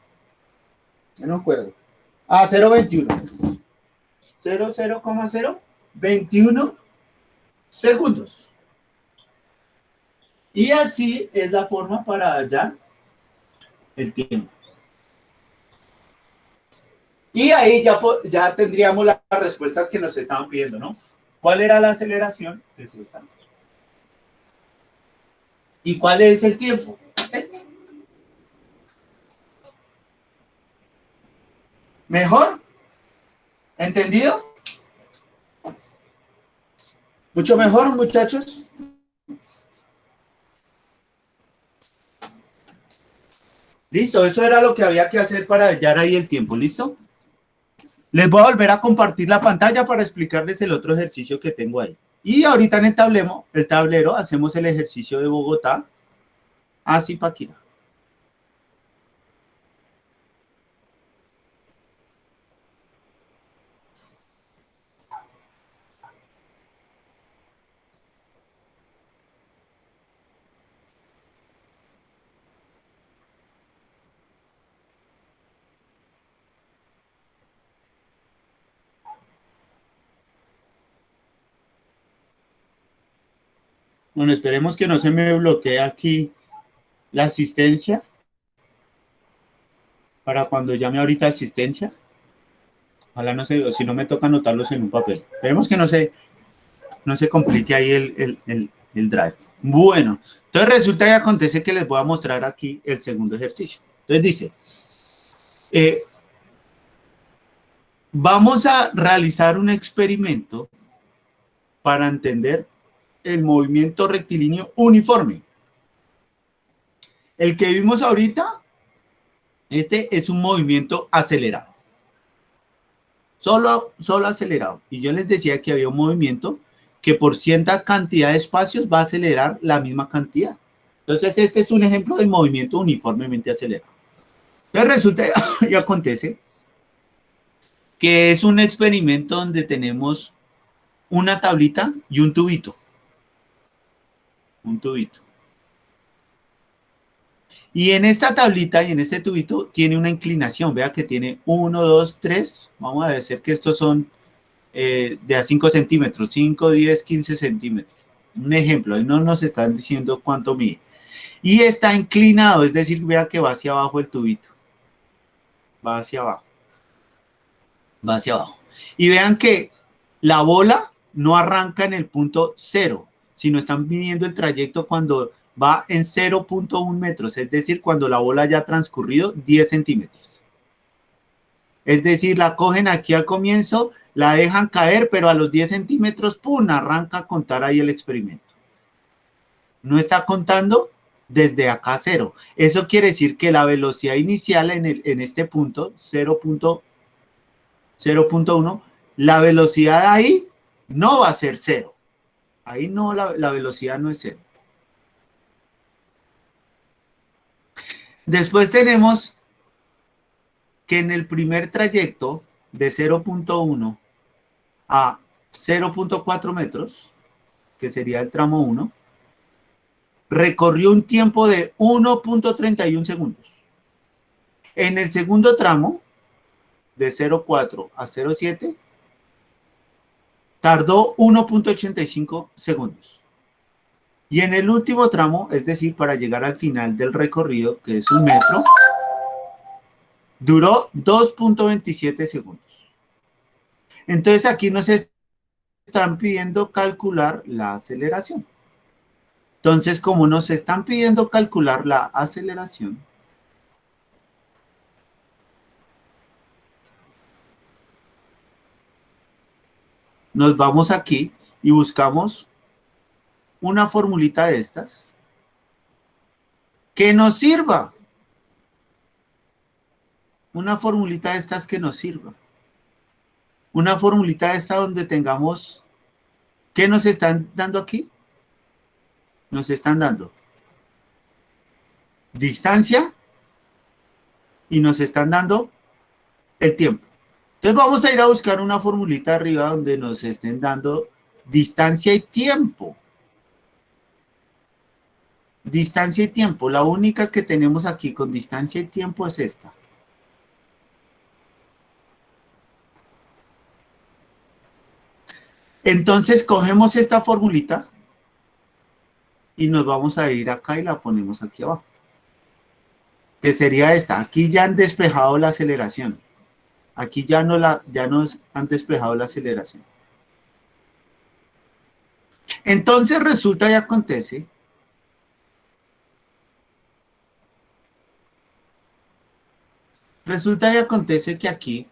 A: No me acuerdo. 021. 0,021 segundos. Y así es la forma para hallar el tiempo. Y ahí ya tendríamos las respuestas que nos estaban pidiendo, ¿no? ¿Cuál era la aceleración? Que es esta. ¿Y cuál es el tiempo? Este. ¿Mejor? ¿Entendido? ¿Mucho mejor, muchachos? Listo, eso era lo que había que hacer para hallar ahí el tiempo, ¿listo? Les voy a volver a compartir la pantalla para explicarles el otro ejercicio que tengo ahí. Y ahorita en el tablero hacemos el ejercicio de Bogotá a Zipaquirá. Bueno, esperemos que no se me bloquee aquí la asistencia para cuando llame ahorita asistencia. Ojalá no se, si no me toca anotarlos en un papel. Esperemos que no se complique ahí el drive. Bueno, entonces resulta que acontece que les voy a mostrar aquí el segundo ejercicio. Entonces dice, vamos a realizar un experimento para entender el movimiento rectilíneo uniforme. El que vimos ahorita, este es un movimiento acelerado. Solo acelerado. Y yo les decía que había un movimiento que por cierta cantidad de espacios va a acelerar la misma cantidad. Entonces, este es un ejemplo de movimiento uniformemente acelerado. Entonces, resulta y acontece que es un experimento donde tenemos una tablita y un tubito. un tubito. Y en esta tablita y en este tubito tiene una inclinación. Vea que tiene 1, 2, 3. Vamos a decir que estos son de a 5 centímetros. 5, 10, 15 centímetros. Un ejemplo. Ahí no nos están diciendo cuánto mide. Y está inclinado. Es decir, vea que va hacia abajo el tubito. Va hacia abajo. Va hacia abajo. Y vean que la bola no arranca en el punto 0, sino están midiendo el trayecto cuando va en 0.1 metros, es decir, cuando la bola ya ha transcurrido 10 centímetros. Es decir, la cogen aquí al comienzo, la dejan caer, pero a los 10 centímetros, ¡pum!, arranca a contar ahí el experimento. No está contando desde acá 0. Eso quiere decir que la velocidad inicial en este punto, 0.1, la velocidad ahí no va a ser 0. Ahí no, la velocidad no es 0. Después tenemos que en el primer trayecto de 0.1 a 0.4 metros, que sería el tramo 1, recorrió un tiempo de 1.31 segundos. En el segundo tramo, de 0.4 a 0.7, tardó 1.85 segundos. Y en el último tramo, es decir, para llegar al final del recorrido, que es 1 metro, duró 2.27 segundos. Entonces aquí nos están pidiendo calcular la aceleración. Entonces, como nos están pidiendo calcular la aceleración, nos vamos aquí y buscamos una formulita de estas que nos sirva. Una formulita de estas que nos sirva. Una formulita de esta donde tengamos, ¿qué nos están dando aquí? Nos están dando distancia y nos están dando el tiempo. Entonces vamos a ir a buscar una formulita arriba donde nos estén dando distancia y tiempo. Distancia y tiempo. La única que tenemos aquí con distancia y tiempo es esta. Entonces cogemos esta formulita y nos vamos a ir acá y la ponemos aquí abajo. Que sería esta. Aquí ya han despejado la aceleración. Aquí ya nos han despejado la aceleración. Entonces resulta y acontece que aquí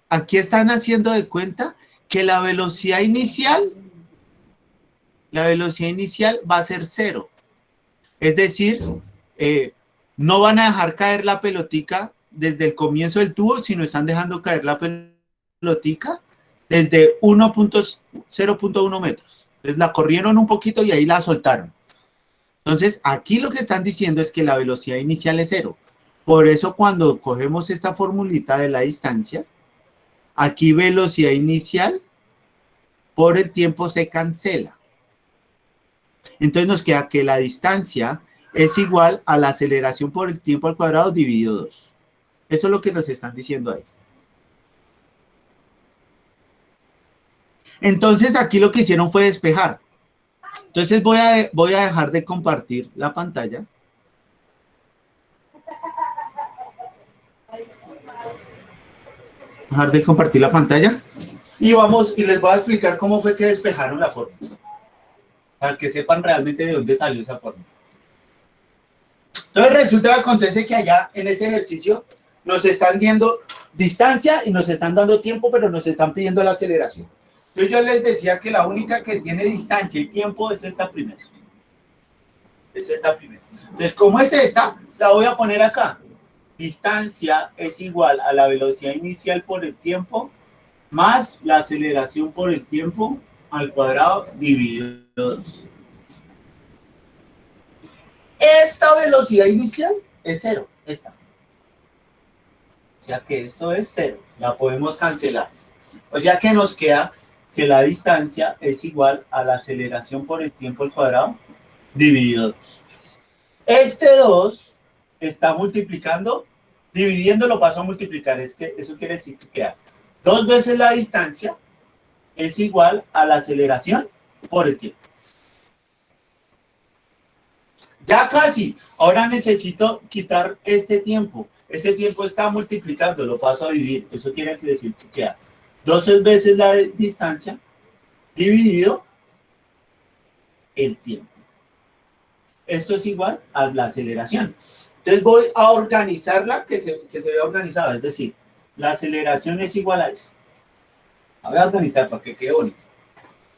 A: aquí están haciendo de cuenta que la velocidad inicial va a ser 0. Es decir, no van a dejar caer la pelotica desde el comienzo del tubo, sino están dejando caer la pelotica desde 0.1 metros. Entonces la corrieron un poquito y ahí la soltaron. Entonces aquí lo que están diciendo es que la velocidad inicial es 0. Por eso cuando cogemos esta formulita de la distancia, aquí velocidad inicial por el tiempo se cancela. Entonces nos queda que la distancia es igual a la aceleración por el tiempo al cuadrado dividido 2. Eso es lo que nos están diciendo ahí. Entonces aquí lo que hicieron fue despejar. Entonces voy a dejar de compartir la pantalla. Dejar de compartir la pantalla. Y les voy a explicar cómo fue que despejaron la fórmula. Para que sepan realmente de dónde salió esa fórmula. Entonces resulta que acontece que allá en ese ejercicio nos están dando distancia y nos están dando tiempo, pero nos están pidiendo la aceleración. Entonces yo les decía que la única que tiene distancia y tiempo es esta primera. Es esta primera. Entonces, como es esta, la voy a poner acá. Distancia es igual a la velocidad inicial por el tiempo más la aceleración por el tiempo al cuadrado dividido 2. Esta velocidad inicial es 0, esta. O sea que esto es 0, la podemos cancelar. O sea que nos queda que la distancia es igual a la aceleración por el tiempo al cuadrado dividido 2. Este 2 está multiplicando, dividiendo lo paso a multiplicar, es que eso quiere decir que queda 2 veces la distancia es igual a la aceleración por el tiempo. Ya casi, ahora necesito quitar este tiempo. Ese tiempo está multiplicando, lo paso a dividir. Eso quiere decir que queda 12 veces la distancia dividido el tiempo. Esto es igual a la aceleración. Entonces voy a organizarla que se vea organizada. Es decir, la aceleración es igual a eso. Voy a organizar para que quede bonito.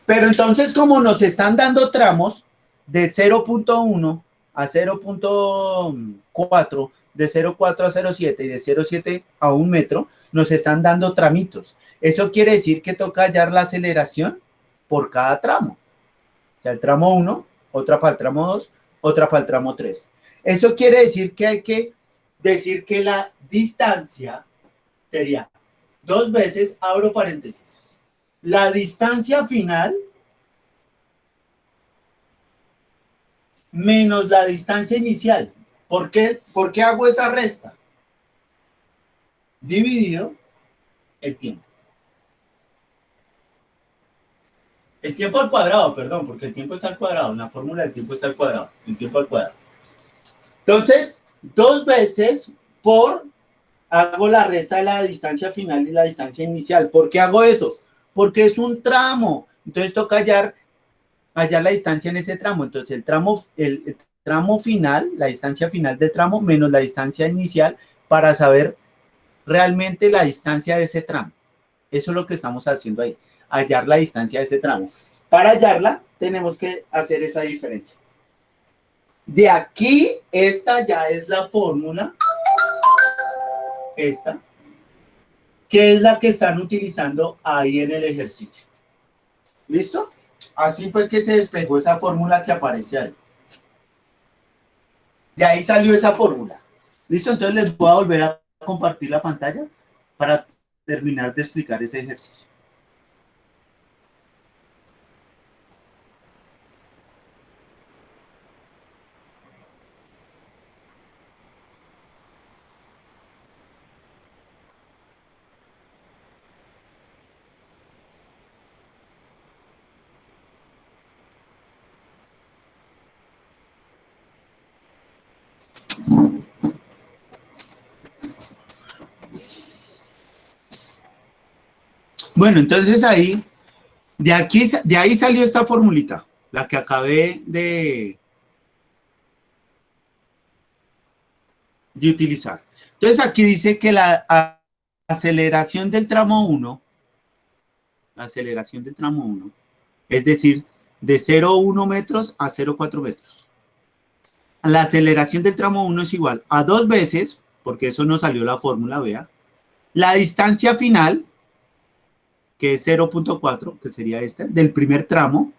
A: Pero entonces, como nos están dando tramos de 0.1 a 0.4, de 0.4 a 0.7 y de 0.7 a 1 metro, nos están dando tramitos. Eso quiere decir que toca hallar la aceleración por cada tramo. O sea, el tramo 1, otra para el tramo 2, otra para el tramo 3. Eso quiere decir que hay que decir que la distancia sería 2 veces, abro paréntesis, la distancia final menos la distancia inicial. ¿Por qué hago esa resta? Dividido el tiempo. El tiempo al cuadrado, perdón, porque el tiempo está al cuadrado. En la fórmula del tiempo está al cuadrado. El tiempo al cuadrado. Entonces, 2 veces por, hago la resta de la distancia final y la distancia inicial. ¿Por qué hago eso? Porque es un tramo. Entonces toca hallar la distancia en ese tramo. Entonces el tramo final, la distancia final del tramo menos la distancia inicial para saber realmente la distancia de ese tramo. Eso es lo que estamos haciendo ahí, hallar la distancia de ese tramo. Para hallarla tenemos que hacer esa diferencia. De aquí, esta ya es la fórmula, esta, que es la que están utilizando ahí en el ejercicio. ¿Listo? Así fue que se despegó esa fórmula que aparece ahí. De ahí salió esa fórmula. ¿Listo? Entonces les voy a volver a compartir la pantalla para terminar de explicar ese ejercicio. Bueno, entonces ahí, de ahí salió esta formulita, la que acabé de utilizar. Entonces aquí dice que la aceleración del tramo 1, es decir, de 0,1 metros a 0,4 metros. La aceleración del tramo 1 es igual a 2 veces, porque eso no salió la fórmula, vea, la distancia final, que es 0.4, que sería esta, del primer tramo,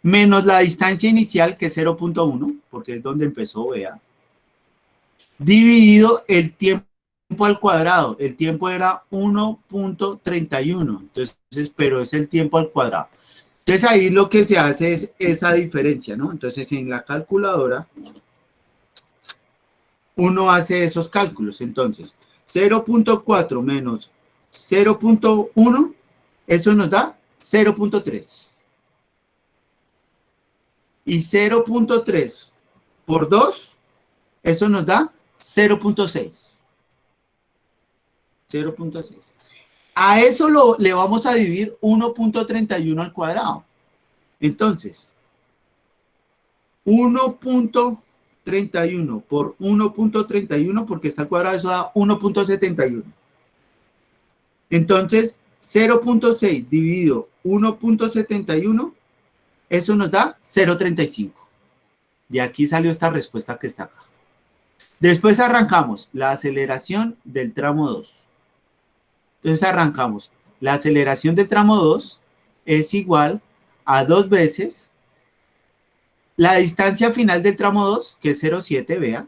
A: menos la distancia inicial, que es 0.1, porque es donde empezó, vea, dividido el tiempo al cuadrado. El tiempo era 1.31, entonces, pero es el tiempo al cuadrado. Entonces ahí lo que se hace es esa diferencia, ¿no? Entonces en la calculadora uno hace esos cálculos. Entonces 0.4 menos 0.1, eso nos da 0.3. Y 0.3 por 2, eso nos da 0.6. 0.6. A eso le vamos a dividir 1.31 al cuadrado. Entonces, 1.31 por 1.31, porque está al cuadrado, eso da 1.71. Entonces, 0.6 dividido 1.71, eso nos da 0.35. De aquí salió esta respuesta que está acá. Después arrancamos la aceleración del tramo 2. Entonces arrancamos. La aceleración del tramo 2 es igual a 2 veces la distancia final del tramo 2, que es 0.7, vea,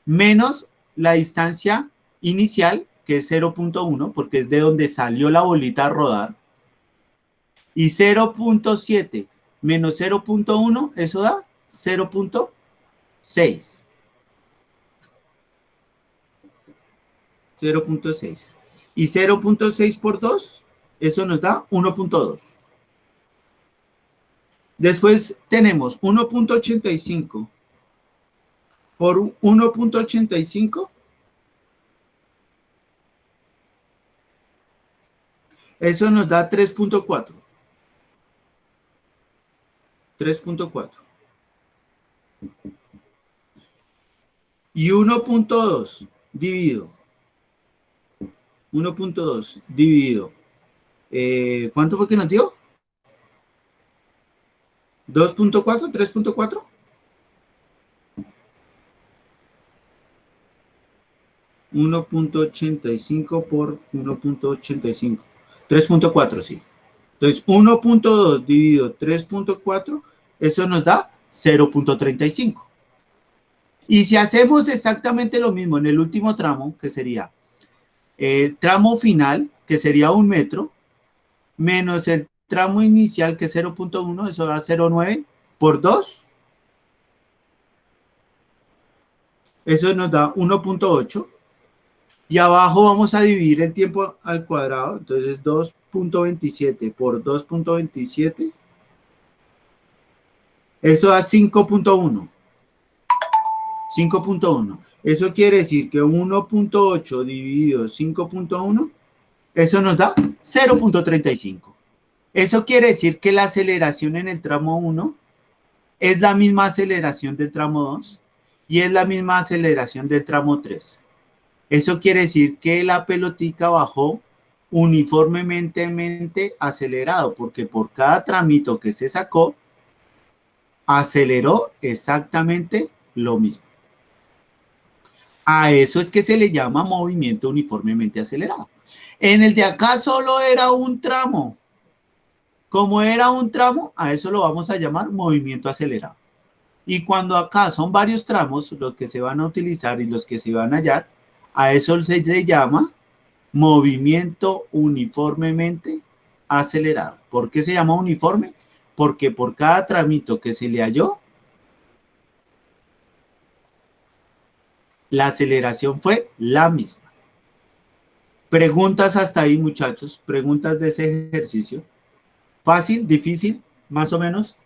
A: menos la distancia inicial, que es 0.1, porque es de donde salió la bolita a rodar. Y 0.7 menos 0.1, eso da 0.6. 0.6. Y 0.6 por 2, eso nos da 1.2. Después tenemos 1.85 por 1.85. Eso nos da 3.4. 3.4. Y 1.2 dividido. 1.2 dividido. ¿Cuánto fue que nos dio? 2.4, 3.4. $1.85 por 1.85. 3.4, sí. Entonces, 1.2 dividido 3.4, eso nos da 0.35. Y si hacemos exactamente lo mismo en el último tramo, que sería el tramo final, que sería 1 metro, menos el tramo inicial, que es 0.1, eso da 0.9 por 2. Eso nos da 1.8. Y abajo vamos a dividir el tiempo al cuadrado. Entonces 2.27 por 2.27. Eso da 5.1. 5.1. Eso quiere decir que 1.8 dividido 5.1, eso nos da 0.35. Eso quiere decir que la aceleración en el tramo 1 es la misma aceleración del tramo 2 y es la misma aceleración del tramo 3. Eso quiere decir que la pelotica bajó uniformemente acelerado, porque por cada tramito que se sacó, aceleró exactamente lo mismo. A eso es que se le llama movimiento uniformemente acelerado. En el de acá solo era un tramo. Como era un tramo, a eso lo vamos a llamar movimiento acelerado. Y cuando acá son varios tramos, los que se van a utilizar y los que se van a hallar, a eso se le llama movimiento uniformemente acelerado. ¿Por qué se llama uniforme? Porque por cada tramito que se le halló, la aceleración fue la misma. Preguntas hasta ahí, muchachos. Preguntas de ese ejercicio. ¿Fácil? ¿Difícil? ¿Más o menos?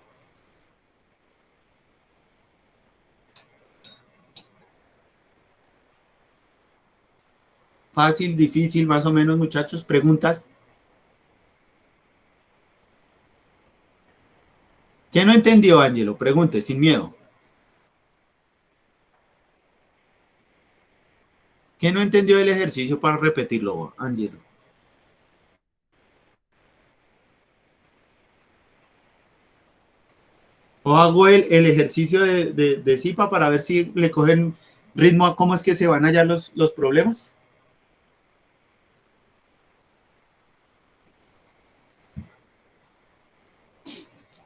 A: ¿Fácil? ¿Difícil? ¿Más o menos, muchachos? ¿Preguntas? ¿Qué no entendió, Ángelo? Pregunte, sin miedo. ¿Qué no entendió del ejercicio para repetirlo, Ángelo? O hago el ejercicio de Zipa para ver si le cogen ritmo a cómo es que se van allá los problemas.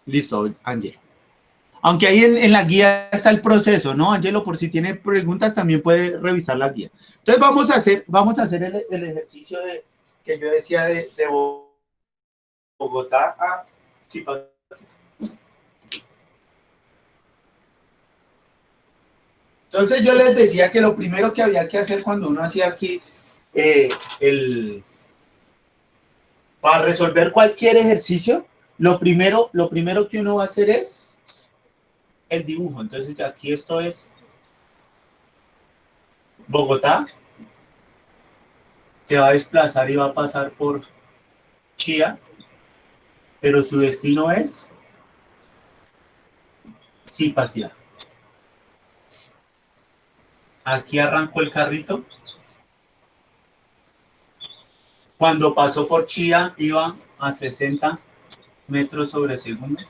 A: Listo, Ángelo. Aunque ahí en la guía está el proceso, ¿no, Ángelo? Por si tiene preguntas, también puede revisar la guía. Entonces vamos a hacer el ejercicio que yo decía de Bogotá a Zipa. Entonces yo les decía que lo primero que había que hacer cuando uno hacía aquí para resolver cualquier ejercicio, lo primero que uno va a hacer es el dibujo. Entonces aquí esto es Bogotá, se va a desplazar y va a pasar por Chía, pero su destino es Zipaquirá. Aquí arrancó el carrito. Cuando pasó por Chía iba a 60 metros sobre segundo.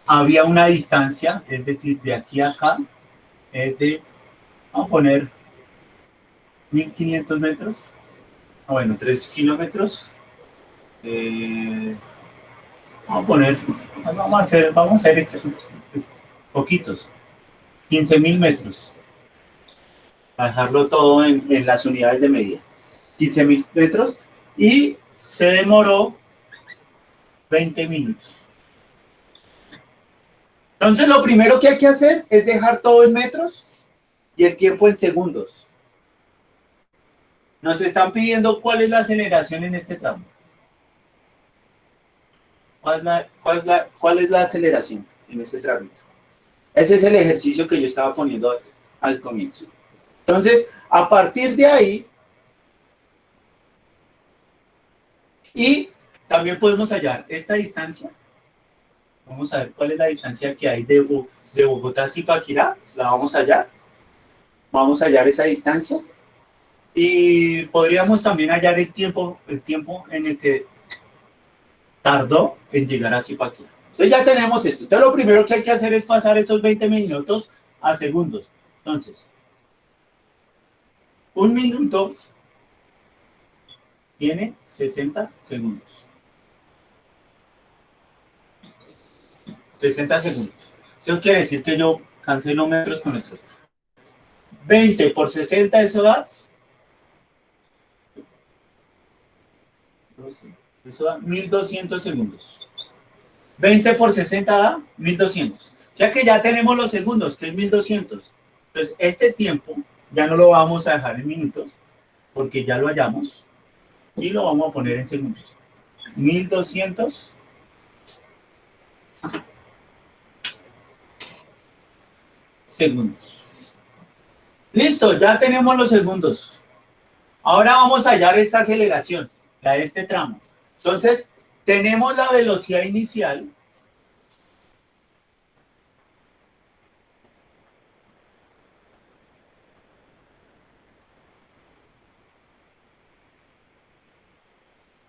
A: Había una distancia, es decir, de aquí a acá, es de, vamos a poner 1500 metros, bueno, 3 kilómetros. Vamos a hacer poquitos, 15.000 metros. A dejarlo todo en las unidades de medida. 15.000 metros. Y se demoró 20 minutos. Entonces, lo primero que hay que hacer es dejar todo en metros y el tiempo en segundos. Nos están pidiendo cuál es la aceleración en este tramo. ¿Cuál es la aceleración en este trámite? Ese es el ejercicio que yo estaba poniendo al comienzo. Entonces, a partir de ahí, y también podemos hallar esta distancia. Vamos a ver cuál es la distancia que hay de Bogotá a Zipaquirá. La vamos a hallar. Vamos a hallar esa distancia. Y podríamos también hallar el tiempo en el que tardó en llegar a Zipaquirá. Entonces ya tenemos esto. Entonces lo primero que hay que hacer es pasar estos 20 minutos a segundos. Entonces, un minuto tiene 60 segundos. 60 segundos. Eso quiere decir que yo cancelo metros con metros. 20 por 60, eso da. Eso da 1200 segundos. 20 por 60 da 1200. O sea que ya tenemos los segundos, que es 1200. Entonces, este tiempo ya no lo vamos a dejar en minutos, porque ya lo hallamos, y lo vamos a poner en segundos. 1200 segundos. Listo, ya tenemos los segundos. Ahora vamos a hallar esta aceleración, la de este tramo. Entonces, tenemos la velocidad inicial.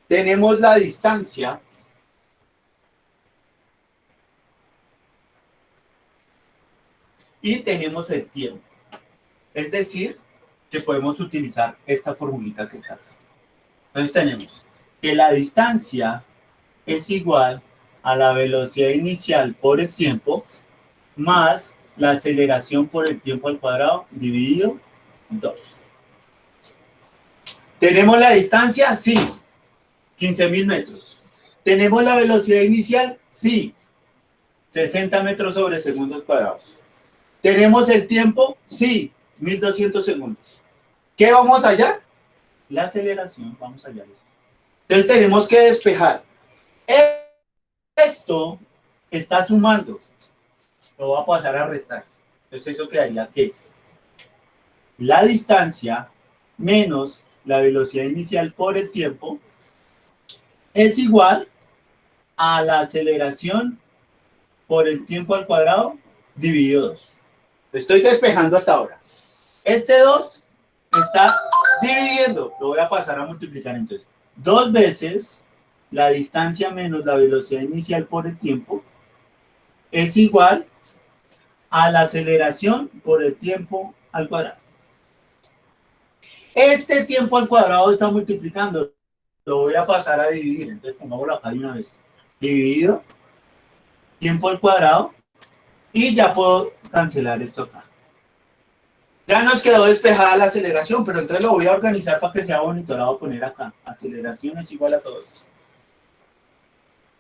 A: Tenemos la distancia. Y tenemos el tiempo. Es decir, que podemos utilizar esta formulita que está acá. Entonces tenemos que la distancia es igual a la velocidad inicial por el tiempo más la aceleración por el tiempo al cuadrado dividido 2. ¿Tenemos la distancia? Sí, 15.000 metros. ¿Tenemos la velocidad inicial? Sí, 60 metros sobre segundos cuadrados. ¿Tenemos el tiempo? Sí, 1200 segundos. ¿Qué vamos a hallar? La aceleración, vamos a hallar esto. Entonces tenemos que despejar. Esto está sumando. Lo voy a pasar a restar. Entonces eso quedaría que la distancia menos la velocidad inicial por el tiempo es igual a la aceleración por el tiempo al cuadrado dividido 2. Estoy despejando hasta ahora. Este 2 está dividiendo. Lo voy a pasar a multiplicar entonces. 2 veces la distancia menos la velocidad inicial por el tiempo es igual a la aceleración por el tiempo al cuadrado. Este tiempo al cuadrado está multiplicando. Lo voy a pasar a dividir. Entonces pongámoslo acá de una vez. Dividido tiempo al cuadrado. Y ya puedo cancelar esto acá. Ya nos quedó despejada la aceleración, pero entonces lo voy a organizar para que sea bonito. La voy a poner acá. Aceleración es igual a todo esto.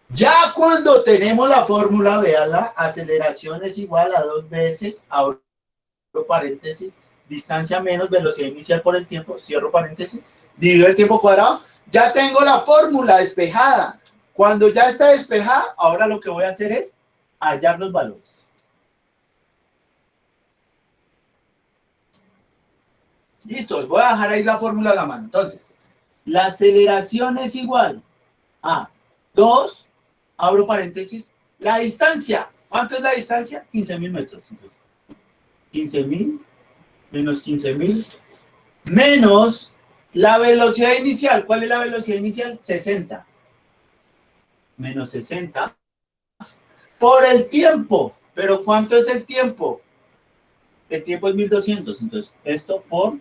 A: Ya cuando tenemos la fórmula, véanla, aceleración es igual a 2 veces, abro paréntesis, distancia menos velocidad inicial por el tiempo, cierro paréntesis, dividido el tiempo cuadrado. Ya tengo la fórmula despejada. Cuando ya está despejada, ahora lo que voy a hacer es hallar los valores. Listo, voy a dejar ahí la fórmula a la mano. Entonces, la aceleración es igual a 2, abro paréntesis, la distancia. ¿Cuánto es la distancia? 15.000 metros. Entonces, 15.000 menos 15.000 menos la velocidad inicial. ¿Cuál es la velocidad inicial? 60. Menos 60 por el tiempo. ¿Pero cuánto es el tiempo? El tiempo es 1200. Entonces, esto por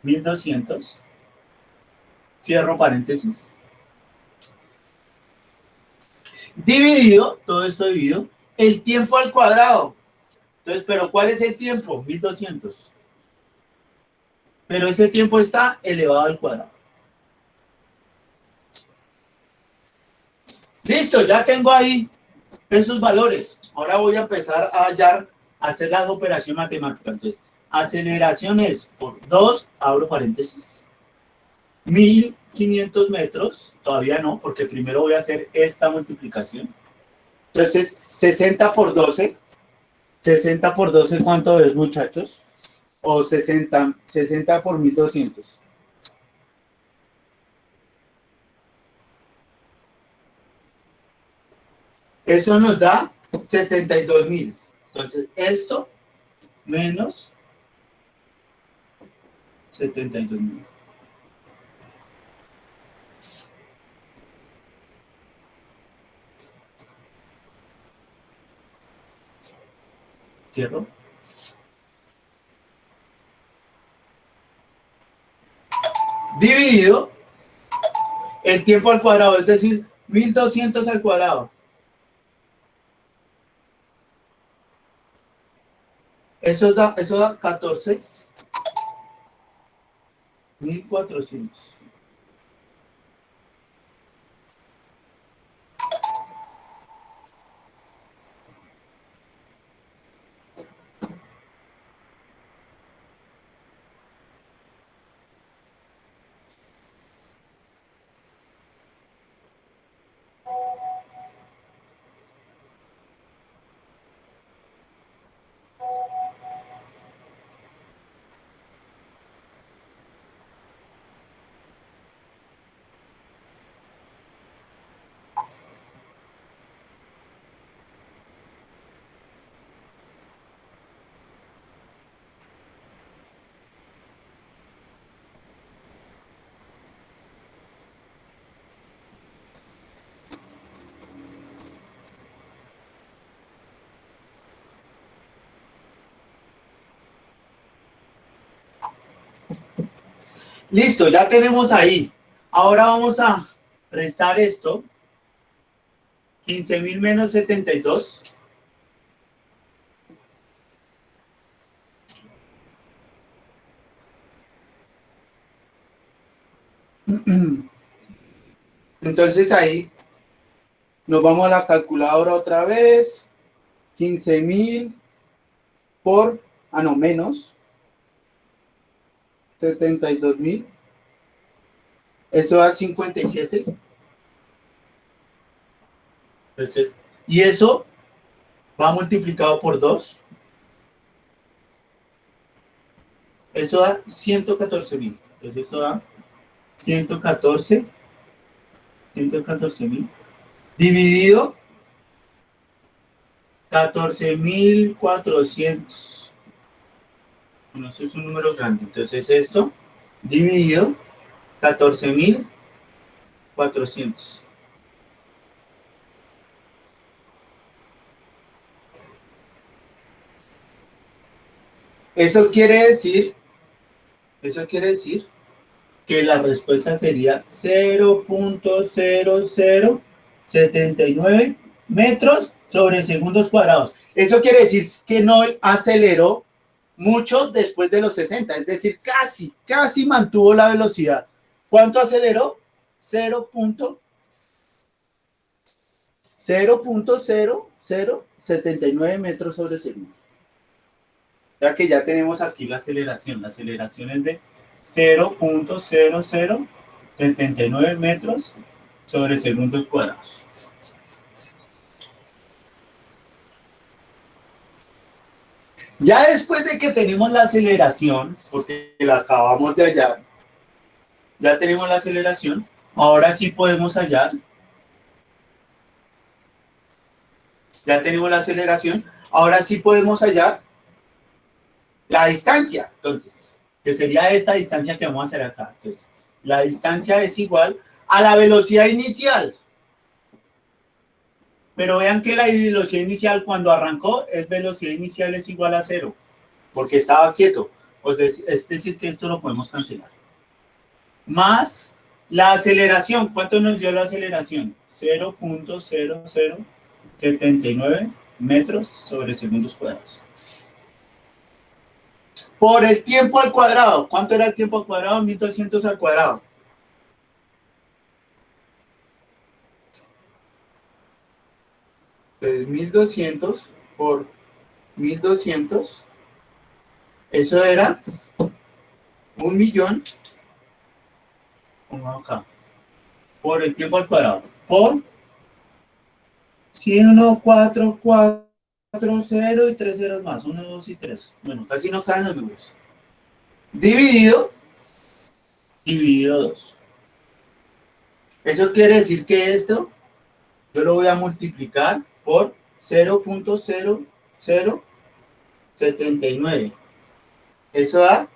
A: 1200. Cierro paréntesis. Dividido, todo esto dividido, el tiempo al cuadrado. Entonces, ¿pero cuál es el tiempo? 1200. Pero ese tiempo está elevado al cuadrado. Listo, ya tengo ahí esos valores. Ahora voy a empezar a hallar, a hacer las operaciones matemáticas. Entonces, aceleración es por 2, abro paréntesis, 1500 metros, todavía no, porque primero voy a hacer esta multiplicación. Entonces, 60 por 12, 60 por 12, ¿cuánto es, muchachos? O 60, 60 por 1200. Eso nos da 72.000. Entonces, esto menos 72.000. Cierro. Dividido el tiempo al cuadrado, es decir, 1200 al cuadrado. Eso da 14.400. Listo, ya tenemos ahí. Ahora vamos a restar esto. 15.000 menos 72. Entonces ahí nos vamos a la calculadora otra vez. 15.000 por, no, menos 72.000. Eso da 57. Entonces, y eso va multiplicado por 2. Eso da 114.000. Entonces esto da 114.000 dividido 14.400. Bueno, eso es un número grande. Entonces esto dividido 14.400. Eso quiere decir que la respuesta sería 0.0079 metros sobre segundos cuadrados. Eso quiere decir que no aceleró mucho después de los 60, es decir, casi mantuvo la velocidad. ¿Cuánto aceleró? 0.0079 metros sobre segundo. Ya que ya tenemos aquí la aceleración. La aceleración es de 0.0079 metros sobre segundos cuadrados. Ya después de que tenemos la aceleración, porque la acabamos de hallar, ya tenemos la aceleración, ahora sí podemos hallar. Ya tenemos la aceleración, ahora sí podemos hallar la distancia. Entonces, que sería esta distancia que vamos a hacer acá. Entonces, la distancia es igual a la velocidad inicial. Pero vean que la velocidad inicial cuando arrancó, velocidad inicial es igual a 0, porque estaba quieto. Es decir, que esto lo podemos cancelar. Más la aceleración. ¿Cuánto nos dio la aceleración? 0.0079 metros sobre segundos cuadrados. Por el tiempo al cuadrado. ¿Cuánto era el tiempo al cuadrado? 1200 al cuadrado. Entonces 1200 por 1200, eso era 1.000.000, pongo acá, por el tiempo al cuadrado, por 1, 4, 4, 0 y 3 ceros más, 1, 2 y 3. Bueno, casi no caen los números. Dividido 2. Eso quiere decir que esto yo lo voy a multiplicar por 0.0079. Eso da,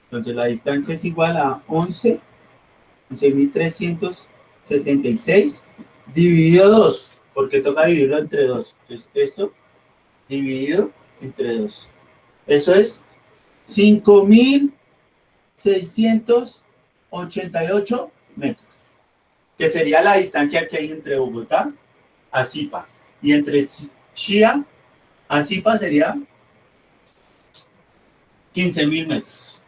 A: entonces la distancia es igual a 11.376 dividido 2, porque toca dividirlo entre 2. Entonces esto dividido entre 2. Eso es 5.688 metros, que sería la distancia que hay entre Bogotá a Zipa. Y entre Chía a Zipa sería 15.000 metros.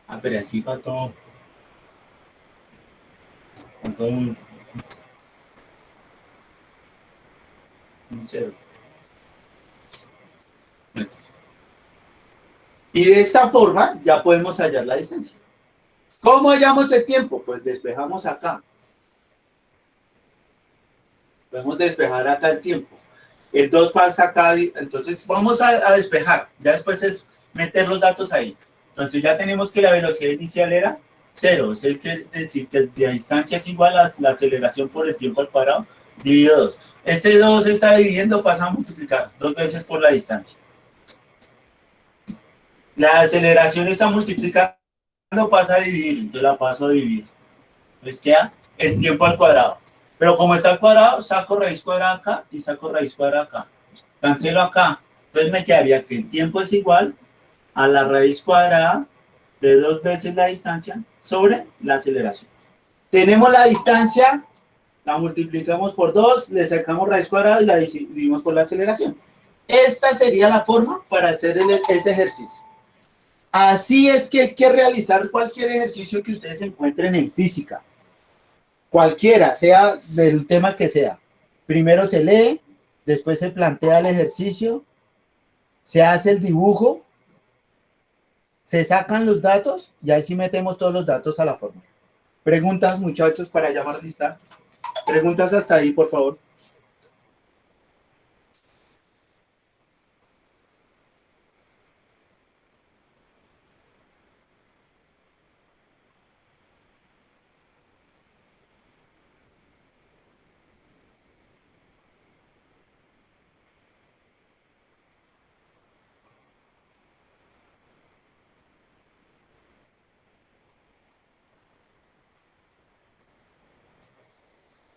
A: Ah, pero aquí faltó un cero. Y de esta forma ya podemos hallar la distancia. ¿Cómo hallamos el tiempo? Pues despejamos acá. Podemos despejar acá el tiempo. El 2 pasa acá, entonces vamos a despejar. Ya después es meter los datos ahí. Entonces ya tenemos que la velocidad inicial era 0. Eso quiere decir que la distancia es igual a la aceleración por el tiempo al cuadrado dividido 2. Este 2 está dividiendo, pasa a multiplicar 2 veces por la distancia. La aceleración está multiplicando, pasa a dividir, entonces la paso a dividir. Entonces queda el tiempo al cuadrado. Pero como está al cuadrado, saco raíz cuadrada acá y saco raíz cuadrada acá. Cancelo acá. Entonces me quedaría que el tiempo es igual a la raíz cuadrada de 2 veces la distancia sobre la aceleración. Tenemos la distancia, la multiplicamos por 2, le sacamos raíz cuadrada y la dividimos por la aceleración. Esta sería la forma para hacer ese ejercicio. Así es que hay que realizar cualquier ejercicio que ustedes encuentren en física. Cualquiera, sea del tema que sea. Primero se lee, después se plantea el ejercicio, se hace el dibujo, se sacan los datos y ahí sí metemos todos los datos a la forma. Preguntas, muchachos, para llamar lista. Preguntas hasta ahí, por favor.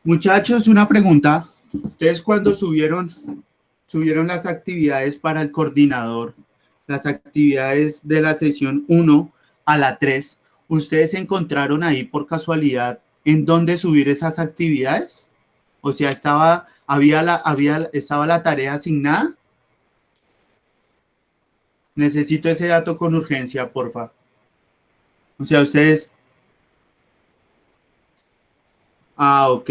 A: Muchachos, una pregunta. Ustedes cuando subieron las actividades para el coordinador, las actividades de la sesión 1 a la 3, ¿ustedes encontraron ahí por casualidad en dónde subir esas actividades? O sea, estaba la tarea asignada. Necesito ese dato con urgencia, porfa. O sea, ustedes... Ah, ok.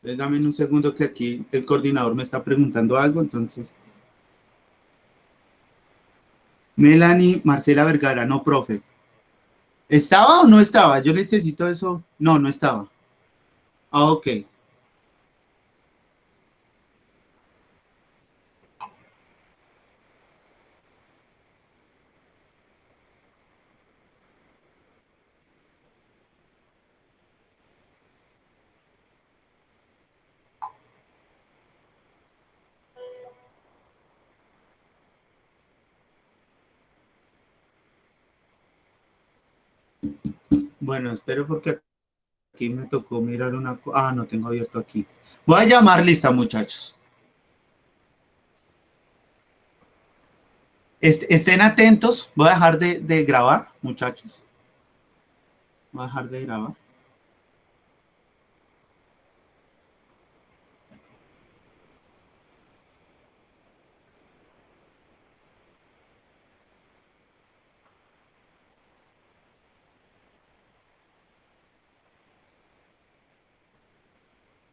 A: Dame un segundo que aquí el coordinador me está preguntando algo, entonces... Melanie Marcela Vergara, no, profe. ¿Estaba o no estaba? Yo necesito eso. No, no estaba. Ah, ok. Bueno, espero porque aquí me tocó mirar una... Ah, no tengo abierto aquí. Voy a llamar lista, muchachos. Estén atentos. Voy a dejar de grabar, muchachos. Voy a dejar de grabar.